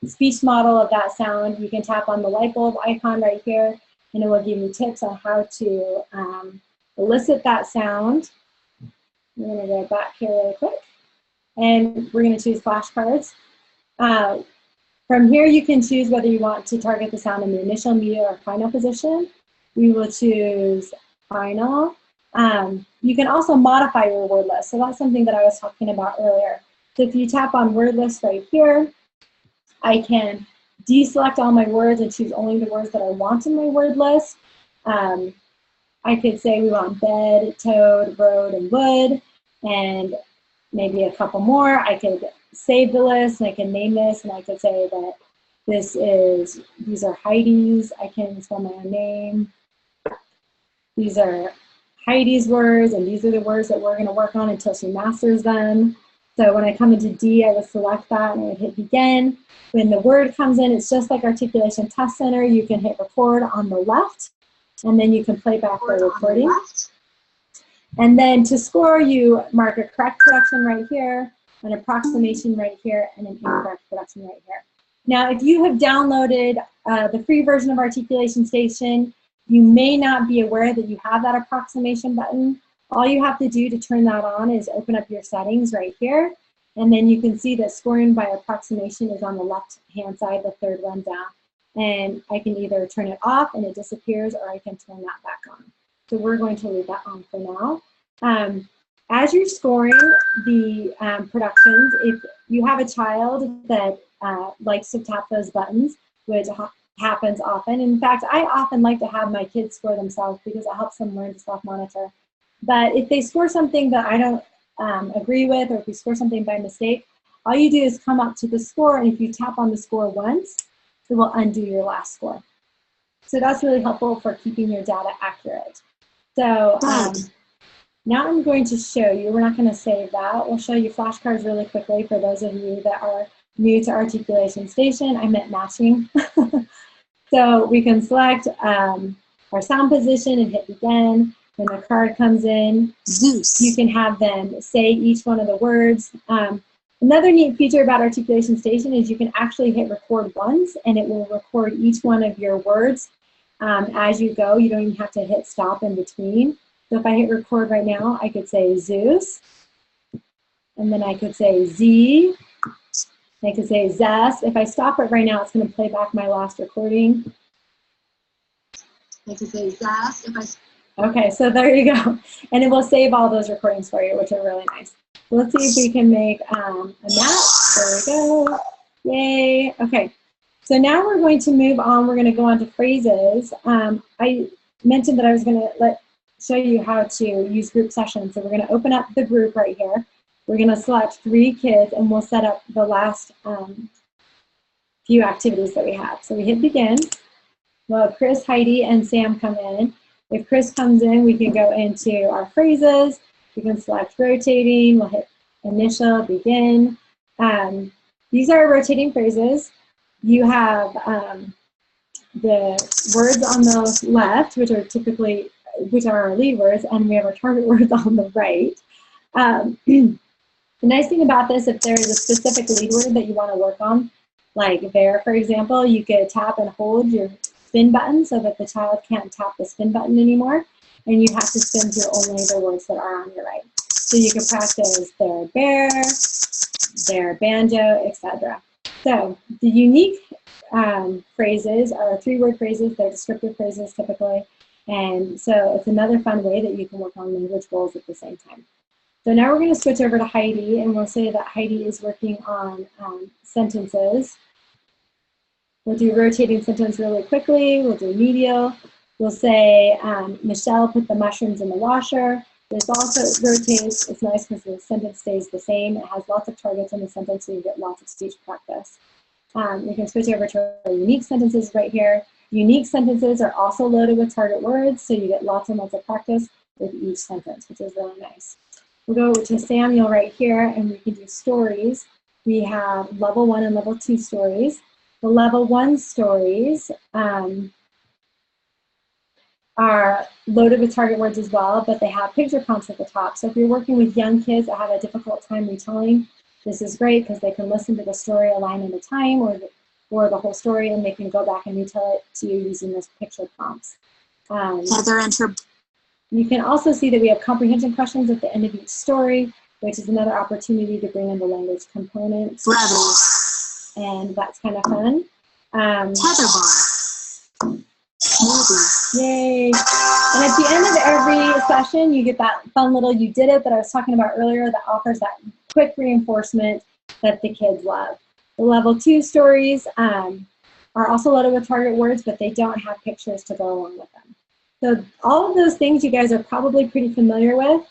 speech model of that sound. You can tap on the light bulb icon right here, and it will give you tips on how to elicit that sound. I'm going to go back here really quick. And we're going to choose flashcards. From here, you can choose whether you want to target the sound in the initial, medial, or final position. We will choose final. You can also modify your word list. So that's something that I was talking about earlier. So if you tap on word list right here, I can deselect all my words and choose only the words that I want in my word list. I could say we want bed, toad, road, and wood, and maybe a couple more. I could save the list, and I can name this, and I could say that these are Heidi's. I can spell my own name. These are Heidi's words, and these are the words that we're going to work on until she masters them. So when I come into D, I would select that, and I would hit begin. When the word comes in, it's just like Articulation Test Center. You can hit record on the left, and then you can play back the recording. And then to score, you mark a correct production right here, an approximation right here, and an incorrect production right here. Now, if you have downloaded the free version of Articulation Station, you may not be aware that you have that approximation button. All you have to do to turn that on is open up your settings right here, and then you can see that scoring by approximation is on the left-hand side, the 3rd one down. And I can either turn it off and it disappears, or I can turn that back on. So we're going to leave that on for now. As you're scoring the productions, if you have a child that likes to tap those buttons, which happens often. In fact, I often like to have my kids score themselves because it helps them learn to self-monitor. But if they score something that I don't agree with, or if you score something by mistake, all you do is come up to the score, and if you tap on the score once, it will undo your last score. So that's really helpful for keeping your data accurate. So now I'm going to show you, we're not going to save that. We'll show you flashcards really quickly for those of you that are new to Articulation Station. I meant matching. So we can select our sound position and hit begin. When the card comes in, Zeus. You can have them say each one of the words. Another neat feature about Articulation Station is you can actually hit record once, and it will record each one of your words as you go. You don't even have to hit stop in between. So if I hit record right now, I could say Zeus, and then I could say Z, I could say Zest. If I stop it right now, it's going to play back my last recording. I can say Zas if I. Okay, so there you go. And it will save all those recordings for you, which are really nice. So let's see if we can make a map. There we go. Yay. Okay, so now we're going to move on. We're going to go on to phrases. I mentioned that I was going to show you how to use group sessions. So we're going to open up the group right here. We're going to select 3 kids, and we'll set up the last few activities that we have. So we hit begin. Well, Chris, Heidi, and Sam come in. If Chris comes in, we can go into our phrases. We can select rotating. We'll hit initial, begin. These are rotating phrases. You have the words on the left, which are our lead words, and we have our target words on the right. The nice thing about this, if there is a specific lead word that you want to work on, like there, for example, you could tap and hold your spin button so that the child can't tap the spin button anymore, and you have to spin through only the words that are on your right. So you can practice their bear, their banjo, etc. So the unique phrases are 3-word phrases. They're descriptive phrases typically, and so it's another fun way that you can work on language goals at the same time. So now we're going to switch over to Heidi, and we'll say that Heidi is working on sentences. We'll do rotating sentence really quickly. We'll do medial. We'll say, Michelle put the mushrooms in the washer. This also rotates. It's nice because the sentence stays the same. It has lots of targets in the sentence, so you get lots of speech practice. We can switch over to our unique sentences right here. Unique sentences are also loaded with target words, so you get lots and lots of practice with each sentence, which is really nice. We'll go to Samuel right here, and we can do stories. We have level 1 and level 2 stories. The level 1 stories are loaded with target words as well, but they have picture prompts at the top. So if you're working with young kids that have a difficult time retelling, this is great because they can listen to the story a line at a time or the whole story, and they can go back and retell it to you using those picture prompts. Heather and her. You can also see that we have comprehension questions at the end of each story, which is another opportunity to bring in the language component. Brothers. And that's kind of fun. Tetherball. Smoothie. Yay. And at the end of every session, you get that fun little you did it that I was talking about earlier that offers that quick reinforcement that the kids love. The level 2 stories are also loaded with target words, but they don't have pictures to go along with them. So all of those things you guys are probably pretty familiar with.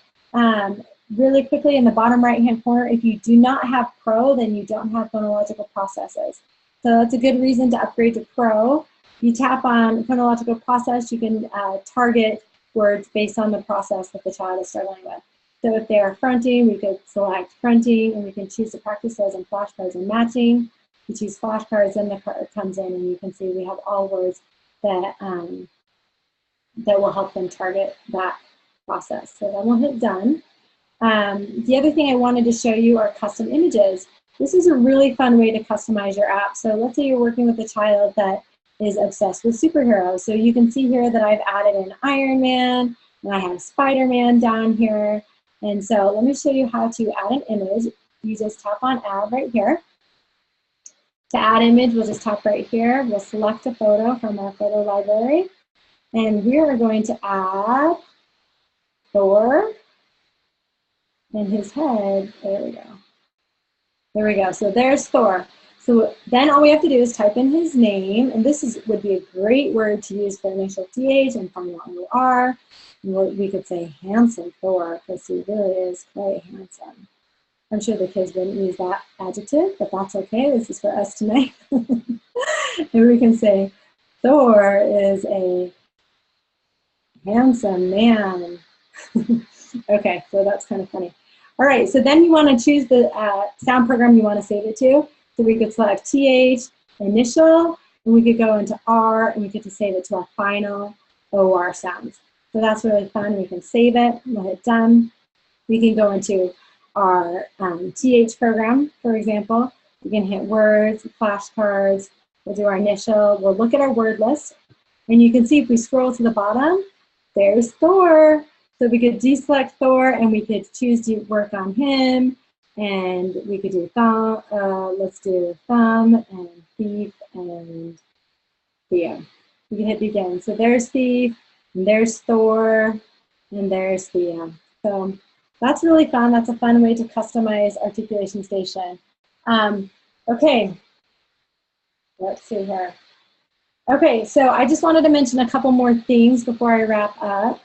Really quickly in the bottom right-hand corner, if you do not have Pro, then you don't have phonological processes. So that's a good reason to upgrade to Pro. You tap on phonological process, you can target words based on the process that the child is struggling with. So if they are fronting, we could select fronting, and we can choose to practice those in flashcards and matching. You choose flashcards, and the card comes in, and you can see we have all words that that will help them target that process. So then we'll hit done. The other thing I wanted to show you are custom images. This is a really fun way to customize your app. So let's say you're working with a child that is obsessed with superheroes. So you can see here that I've added an Iron Man, and I have Spider-Man down here. And so let me show you how to add an image. You just tap on add right here. To add image, we'll just tap right here. We'll select a photo from our photo library. And we are going to add Thor and his head. There we go. There we go. So there's Thor. So then all we have to do is type in his name. And this would be a great word to use for initial TH and final OR. And we could say handsome Thor, because he really is quite handsome. I'm sure the kids wouldn't use that adjective, but that's okay. This is for us tonight. And we can say Thor is a handsome man. Okay, so that's kind of funny. All right, so then you want to choose the sound program you want to save it to. So we could select TH, initial, and we could go into R, and we get to save it to our final OR sounds. So that's really fun. We can save it. We'll hit done. We can go into our TH program, for example. We can hit words, flashcards. We'll do our initial. We'll look at our word list. And you can see if we scroll to the bottom, there's Thor. So we could deselect Thor, and we could choose to work on him. And we could do thumb, let's do thumb and thief and Theo. you can hit begin. So there's Thief, and there's Thor, and there's Thea. So that's really fun. That's a fun way to customize Articulation Station. Okay, let's see here. Okay, so I just wanted to mention a couple more things before I wrap up.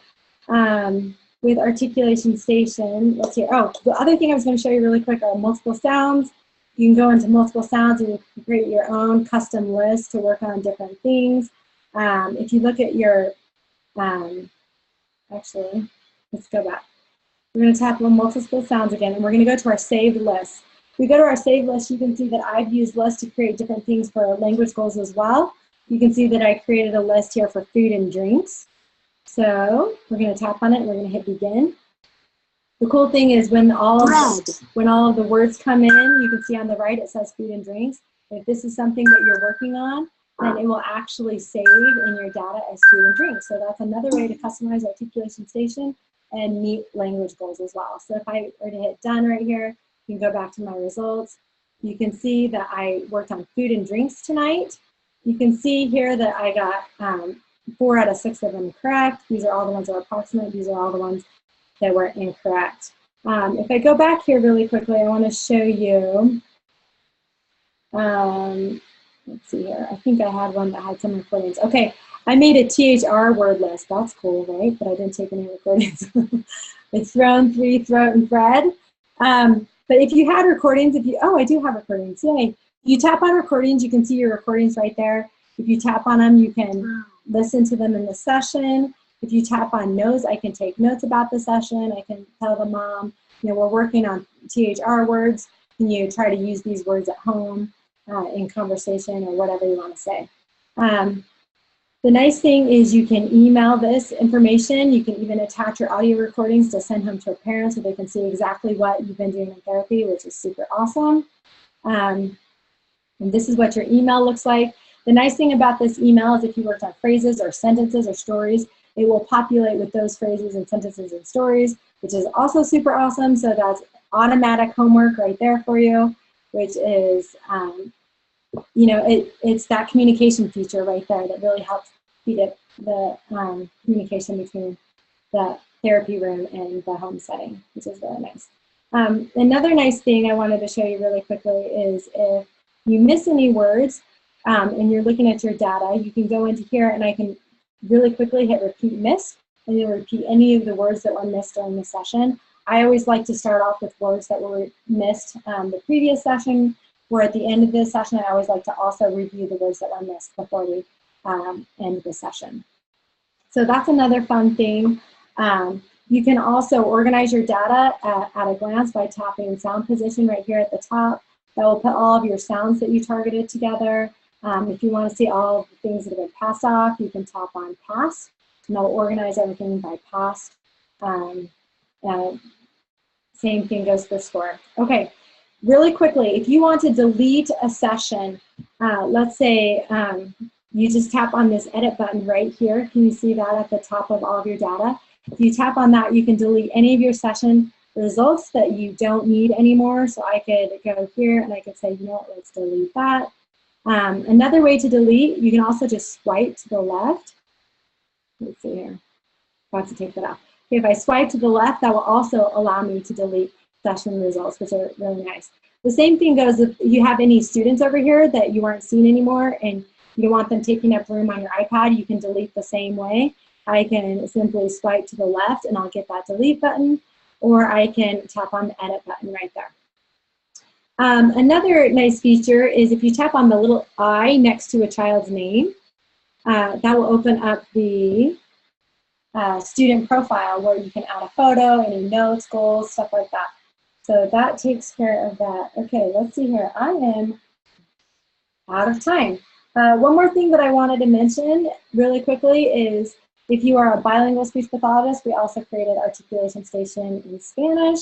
With Articulation Station, let's see. Oh, the other thing I was going to show you really quick are multiple sounds. You can go into multiple sounds and you can create your own custom list to work on different things. If you look at your, actually, let's go back. We're going to tap on multiple sounds again, and we're going to go to our saved list. If we go to our saved list, you can see that I've used lists to create different things for language goals as well. You can see that I created a list here for food and drinks. So we're going to tap on it and we're going to hit begin. The cool thing is when all of the words come in, you can see on the right it says food and drinks. If this is something that you're working on, then it will actually save in your data as food and drinks. So that's another way to customize Articulation Station and meet language goals as well. So if I were to hit done right here, you can go back to my results. You can see that I worked on food and drinks tonight. You can see here that I got 4 out of 6 of them correct. These are all the ones that are approximate. These are all the ones that were incorrect. If I go back here really quickly, I want to show you, let's see here. I think I had one that had some recordings. Okay, I made a THR word list. That's cool, right? But I didn't take any recordings. It's thrown, three, throat, and thread. But if you had recordings, oh, I do have recordings, yay. You tap on recordings, you can see your recordings right there. If you tap on them, you can listen to them in the session. If you tap on notes, I can take notes about the session. I can tell the mom, you know, we're working on THR words. Can you try to use these words at home in conversation or whatever you want to say? The nice thing is you can email this information. You can even attach your audio recordings to send home to a parent so they can see exactly what you've been doing in therapy, which is super awesome. And this is what your email looks like. The nice thing about this email is if you worked on phrases or sentences or stories, it will populate with those phrases and sentences and stories, which is also super awesome. So that's automatic homework right there for you, which is, you know, it's that communication feature right there that really helps speed up the communication between the therapy room and the home setting, which is really nice. Another nice thing I wanted to show you really quickly is if you miss any words and you're looking at your data, you can go into here and I can really quickly hit repeat miss, and you'll repeat any of the words that were missed during the session. I always like to start off with words that were missed the previous session, where at the end of this session, I always like to also review the words that were missed before we end the session. So that's another fun thing. You can also organize your data at a glance by tapping sound position right here at the top. That will put all of your sounds that you targeted together. If you want to see all of the things that have been passed off, you can tap on pass, and that will organize everything by past. Same thing goes for score. Okay, really quickly, if you want to delete a session, let's say you just tap on this edit button right here. Can you see that at the top of all of your data? If you tap on that, you can delete any of your session results that you don't need anymore. So I could go here and I could say, you know what, let's delete that. Another way to delete, you can also just swipe to the left. Let's see here. I have to take that off. Okay, if I swipe to the left, that will also allow me to delete session results, which are really nice. The same thing goes if you have any students over here that you aren't seeing anymore and you don't want them taking up room on your iPad, you can delete the same way. I can simply swipe to the left and I'll get that delete button, or I can tap on the edit button right there. Another nice feature is if you tap on the little I next to a child's name, that will open up the student profile where you can add a photo, any notes, goals, stuff like that. So that takes care of that. Okay, let's see here. I am out of time. One more thing that I wanted to mention really quickly is if you are a bilingual speech pathologist, we also created Articulation Station in Spanish,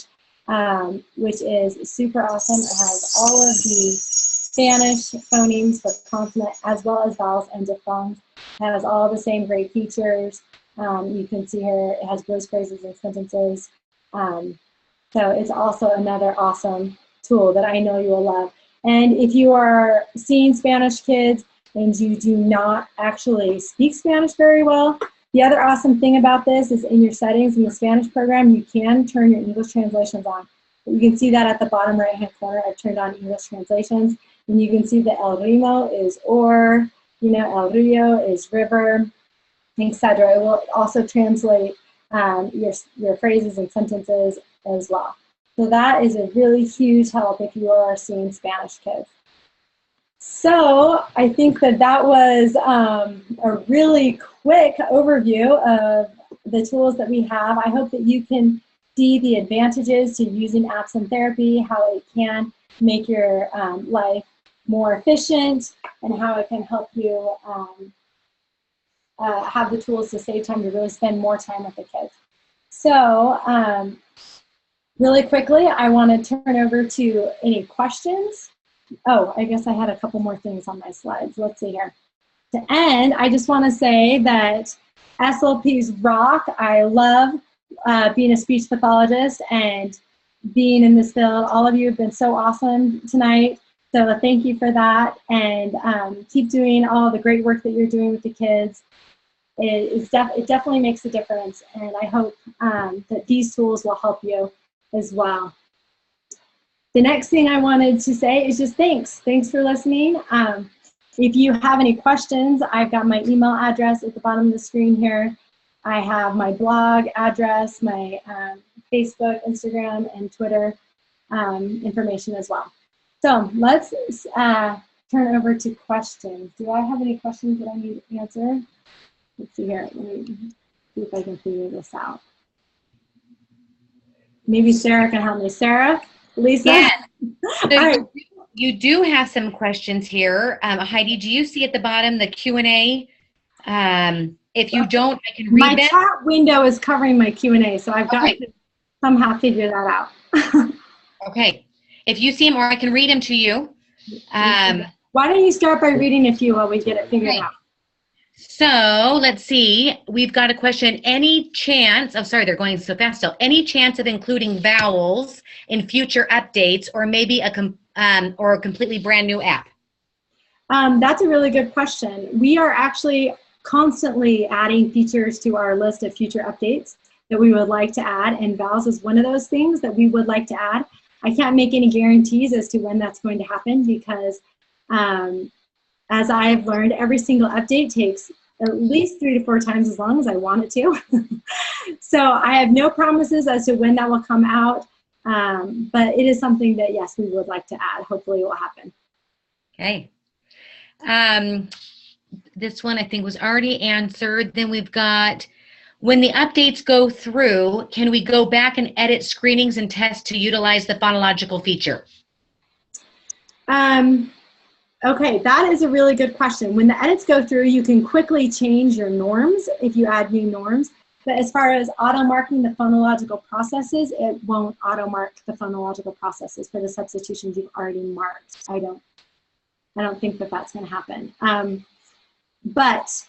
which is super awesome. It has all of the Spanish phonemes for consonant as well as vowels and diphthongs. It has all the same great features. You can see here it has voice phrases and sentences. So it's also another awesome tool that I know you will love. And if you are seeing Spanish kids, and you do not actually speak Spanish very well, the other awesome thing about this is in your settings in the Spanish program, you can turn your English translations on. You can see that at the bottom right-hand corner. I've turned on English translations, and you can see that el ritmo is or, you know, el rio is river, etc. It will also translate your phrases and sentences as well. So that is a really huge help if you are seeing Spanish kids. So I think that that was a really quick overview of the tools that we have. I hope that you can see the advantages to using apps in therapy, how it can make your life more efficient, and how it can help you have the tools to save time to really spend more time with the kids. So really quickly, I want to turn over to any questions. Oh, I guess I had a couple more things on my slides. Let's see here. To end, I just want to say that SLPs rock. I love being a speech pathologist and being in this field. All of you have been so awesome tonight. So thank you for that. And keep doing all the great work that you're doing with the kids. It definitely makes a difference. And I hope that these tools will help you as well. The next thing I wanted to say is just thanks. Thanks for listening. If you have any questions, I've got my email address at the bottom of the screen here. I have my blog address, my Facebook, Instagram, and Twitter information as well. So let's turn over to questions. Do I have any questions that I need to answer? Let's see here. Let me see if I can figure this out. Maybe Sarah can help me. Sarah? Lisa? Yes. So Right. you do have some questions here. Heidi, do you see at the bottom the Q&A? If you don't, I can read My them. chat window is covering my Q&A, so I've got Okay. to somehow figure that out. Okay. If you see them, or I can read them to you. Why don't you start by reading a few while we get it figured Okay. out? So let's see. We've got a question. Any chance, oh, sorry, they're going so fast still. Any chance of including vowels in future updates, or maybe a completely brand new app? That's a really good question. We are actually constantly adding features to our list of future updates that we would like to add, and vowels is one of those things that we would like to add. I can't make any guarantees as to when that's going to happen because as I've learned, every single update takes at least 3 to 4 times as long as I want it to. So I have no promises as to when that will come out, but it is something that, yes, we would like to add. Hopefully it will happen. Okay. This one I think was already answered. Then we've got, when the updates go through, can we go back and edit screenings and tests to utilize the phonological feature? Okay, that is a really good question. When the edits go through, you can quickly change your norms if you add new norms. But as far as auto-marking the phonological processes, it won't auto-mark the phonological processes for the substitutions you've already marked. I don't think that that's going to happen. But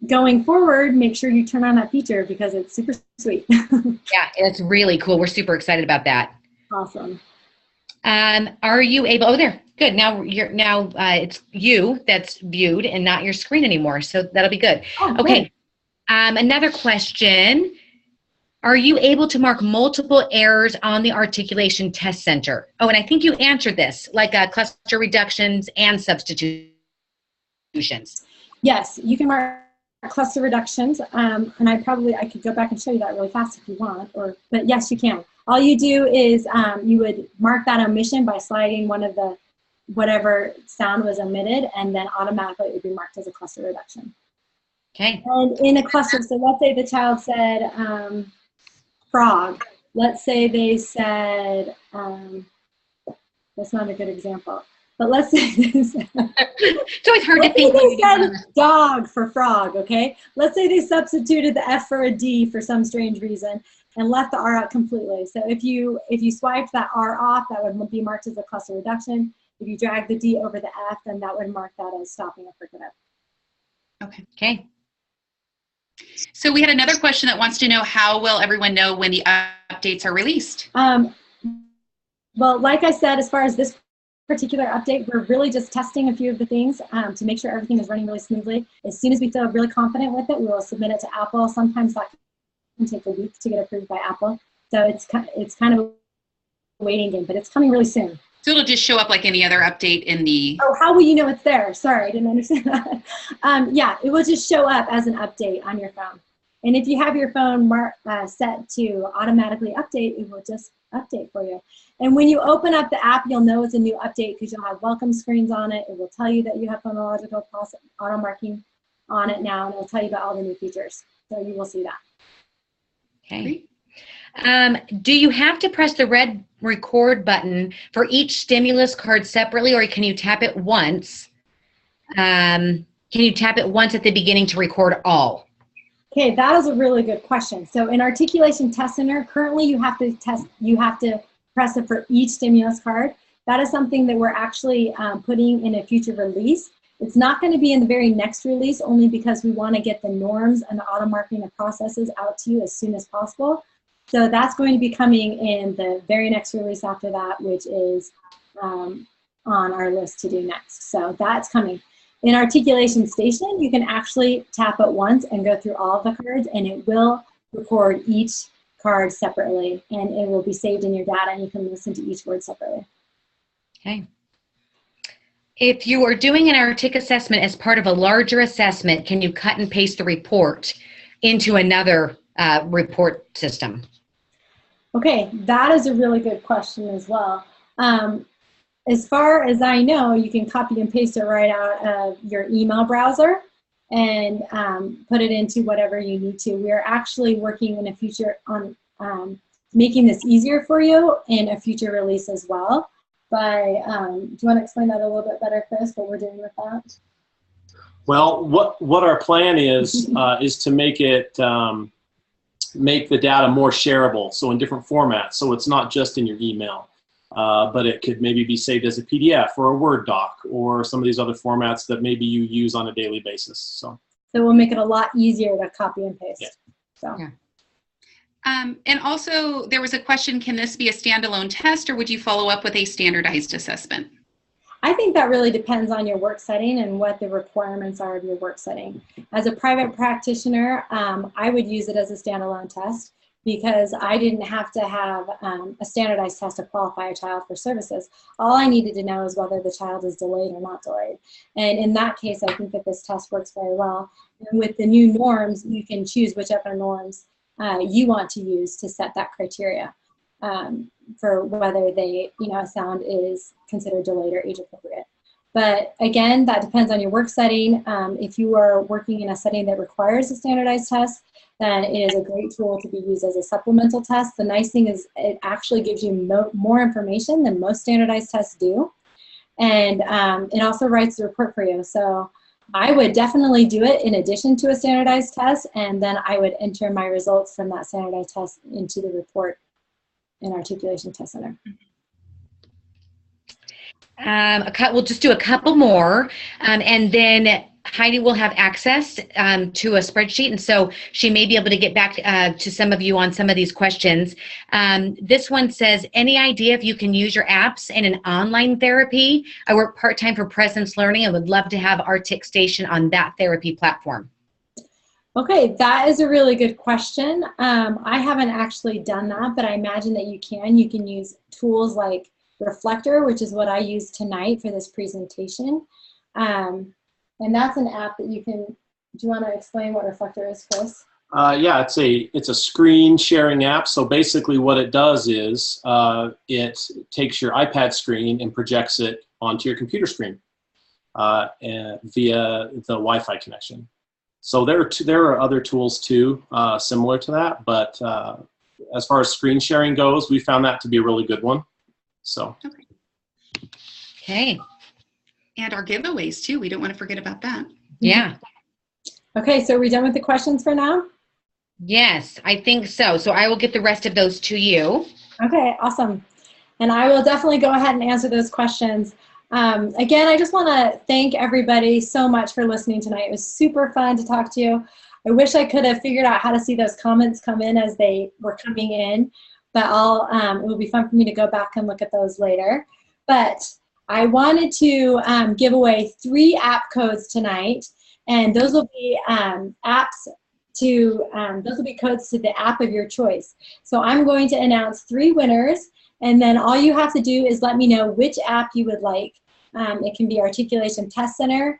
going forward, make sure you turn on that feature because it's super sweet. Yeah, it's really cool. We're super excited about that. Awesome. Are you able, oh, there, good. Now it's you that's viewed and not your screen anymore. So that'll be good. Oh, okay. Good. Another question. Are you able to mark multiple errors on the Articulation Test Center? Oh, and I think you answered this, like cluster reductions and substitutions. Yes, you can mark cluster reductions, and I could go back and show you that really fast if you want, but yes, you can. All you do is you would mark that omission by sliding one of the whatever sound was omitted, and then automatically it would be marked as a cluster reduction. Okay. And in a cluster, so let's say the child said frog. Let's say they said, that's not a good example, but let's say they said, it's always hard to let's say think. they said dog for frog, okay? Let's say they substituted the F for a D for some strange reason and left the R out completely. So if you swiped that R off, that would be marked as a cluster reduction. If you drag the D over the F, then that would mark that as stopping a fricative. Okay. Okay. So we had another question that wants to know, how will everyone know when the updates are released? Well, like I said, as far as this particular update, we're really just testing a few of the things to make sure everything is running really smoothly. As soon as we feel really confident with it, we will submit it to Apple. Sometimes that can take a week to get approved by Apple. So it's kind of a waiting game, but it's coming really soon. So it'll just show up like any other update in the... Oh, how will you know it's there? Sorry, I didn't understand that. Yeah, it will just show up as an update on your phone. And if you have your phone set to automatically update, it will just update for you. And when you open up the app, you'll know it's a new update because you'll have welcome screens on it. It will tell you that you have phonological auto marking on it now, and it will tell you about all the new features. So you will see that. Okay. Do you have to press the red record button for each stimulus card separately, or can you tap it once? Can you tap it once at the beginning to record all? Okay, that is a really good question. So in Articulation Test Center, currently you have to press it for each stimulus card. That is something that we're actually putting in a future release. It's not going to be in the very next release, only because we want to get the norms and the auto marking and processes out to you as soon as possible. So that's going to be coming in the very next release after that, which is on our list to do next. So that's coming. In Articulation Station, you can actually tap it once and go through all of the cards, and it will record each card separately, and it will be saved in your data, and you can listen to each word separately. Okay. If you are doing an Artic assessment as part of a larger assessment, can you cut and paste the report into another report system? Okay, that is a really good question as well. As far as I know, you can copy and paste it right out of your email browser and put it into whatever you need to. We are actually working in a future on making this easier for you in a future release as well. Do you want to explain that a little bit better, Chris, what we're doing with that? Well, what our plan is is to make it make the data more shareable, so in different formats. So it's not just in your email. But it could maybe be saved as a PDF or a Word doc or some of these other formats that maybe you use on a daily basis. So we'll make it a lot easier to copy and paste. Yeah. So. Yeah. And also there was a question, can this be a standalone test or would you follow up with a standardized assessment? I think that really depends on your work setting and what the requirements are of your work setting. As a private practitioner, I would use it as a standalone test, because I didn't have to have a standardized test to qualify a child for services. All I needed to know is whether the child is delayed or not delayed. And in that case, I think that this test works very well. And with the new norms, you can choose whichever norms you want to use to set that criteria for whether a sound is considered delayed or age appropriate. But again, that depends on your work setting. If you are working in a setting that requires a standardized test, then it is a great tool to be used as a supplemental test. The nice thing is it actually gives you more information than most standardized tests do. And it also writes the report for you. So I would definitely do it in addition to a standardized test, and then I would enter my results from that standardized test into the report in Articulation Test Center. We'll just do a couple more, and then Heidi will have access to a spreadsheet, and so she may be able to get back to some of you on some of these questions. This one says, any idea if you can use your apps in an online therapy? I work part-time for Presence Learning and would love to have Artic Station on that therapy platform. Okay, that is a really good question. I haven't actually done that, but I imagine that you can. You can use tools like Reflector, which is what I used tonight for this presentation. And that's an app that you can, do you want to explain what Reflector is, Chris? Yeah, it's a screen sharing app. So basically what it does is it takes your iPad screen and projects it onto your computer screen via the Wi-Fi connection. So there are other tools too similar to that, but as far as screen sharing goes, we found that to be a really good one. So. Okay. And our giveaways too. We don't want to forget about that. Yeah. Okay, so are we done with the questions for now? Yes, I think so. So I will get the rest of those to you. Okay, awesome. And I will definitely go ahead and answer those questions. Again, I just want to thank everybody so much for listening tonight. It was super fun to talk to you. I wish I could have figured out how to see those comments come in as they were coming in, but it will be fun for me to go back and look at those later. But I wanted to give away 3 app codes tonight, and those will be those will be codes to the app of your choice. So I'm going to announce 3 winners, and then all you have to do is let me know which app you would like. It can be Articulation Test Center,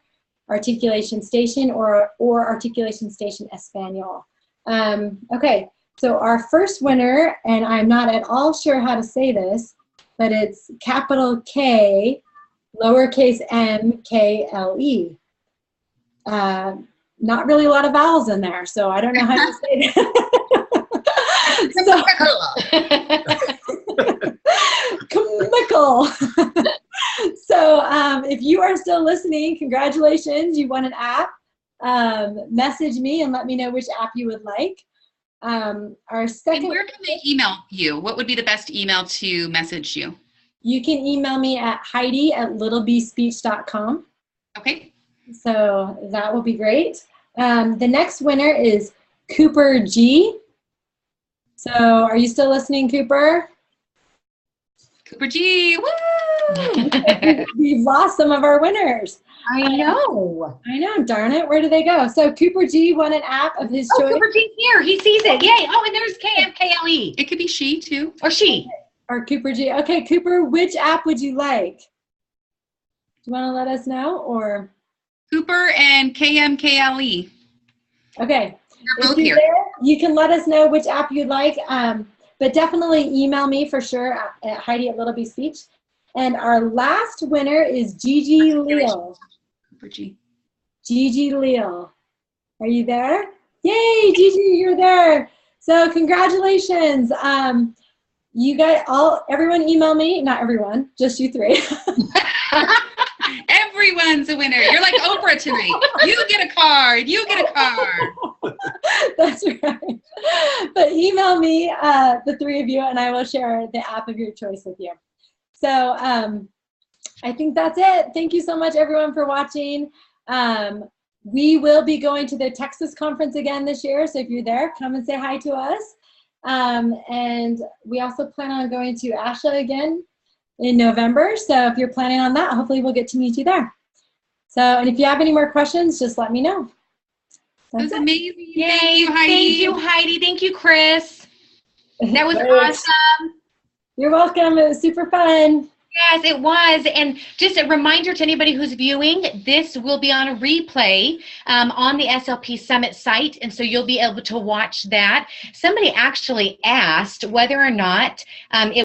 Articulation Station, or Articulation Station Espanol. Okay, so our first winner, and I'm not at all sure how to say this, but it's capital K, lowercase m, K, L, E. Not really a lot of vowels in there, so I don't know how to say that. Comical. So if you are still listening, congratulations, you won an app. Message me and let me know which app you would like. Our second. And where can they email you? What would be the best email to message you? You can email me at heidi@littlebspeech.com. Okay. So that will be great. The next winner is Cooper G. So are you still listening, Cooper? Cooper G. Woo! We've lost some of our winners. I know. I know, darn it. Where did they go? So Cooper G won an app of his choice. Cooper G's here. He sees it. Yay. Oh, and there's KMKLE. It could be she too. Or she. Or Cooper G. Okay, Cooper, which app would you like? Do you want to let us know, or? Cooper and KMKLE. Okay. They're If both you're here. there, you can let us know which app you'd like, but definitely email me for sure at Heidi@LittleBSpeech. And our last winner is Gigi Leal. Cooper G. Gigi Leal. Are you there? Yay, Gigi, you're there. So congratulations. You guys everyone email me, not everyone, just you 3. Everyone's a winner. You're like Oprah tonight. You get a card. You get a card. That's right. But email me, the 3 of you, and I will share the app of your choice with you. So I think that's it. Thank you so much, everyone, for watching. We will be going to the Texas conference again this year. So if you're there, come and say hi to us. And we also plan on going to ASHA again in November. So if you're planning on that, hopefully we'll get to meet you there. So, and if you have any more questions, just let me know. That was amazing. Yay. Thank you, Heidi. Thank you, Heidi. Thank you, Chris. That was Thanks. awesome. You're welcome. It was super fun. Yes, it was. And just a reminder to anybody who's viewing, this will be on a replay on the SLP Summit site. And so you'll be able to watch that. Somebody actually asked whether or not it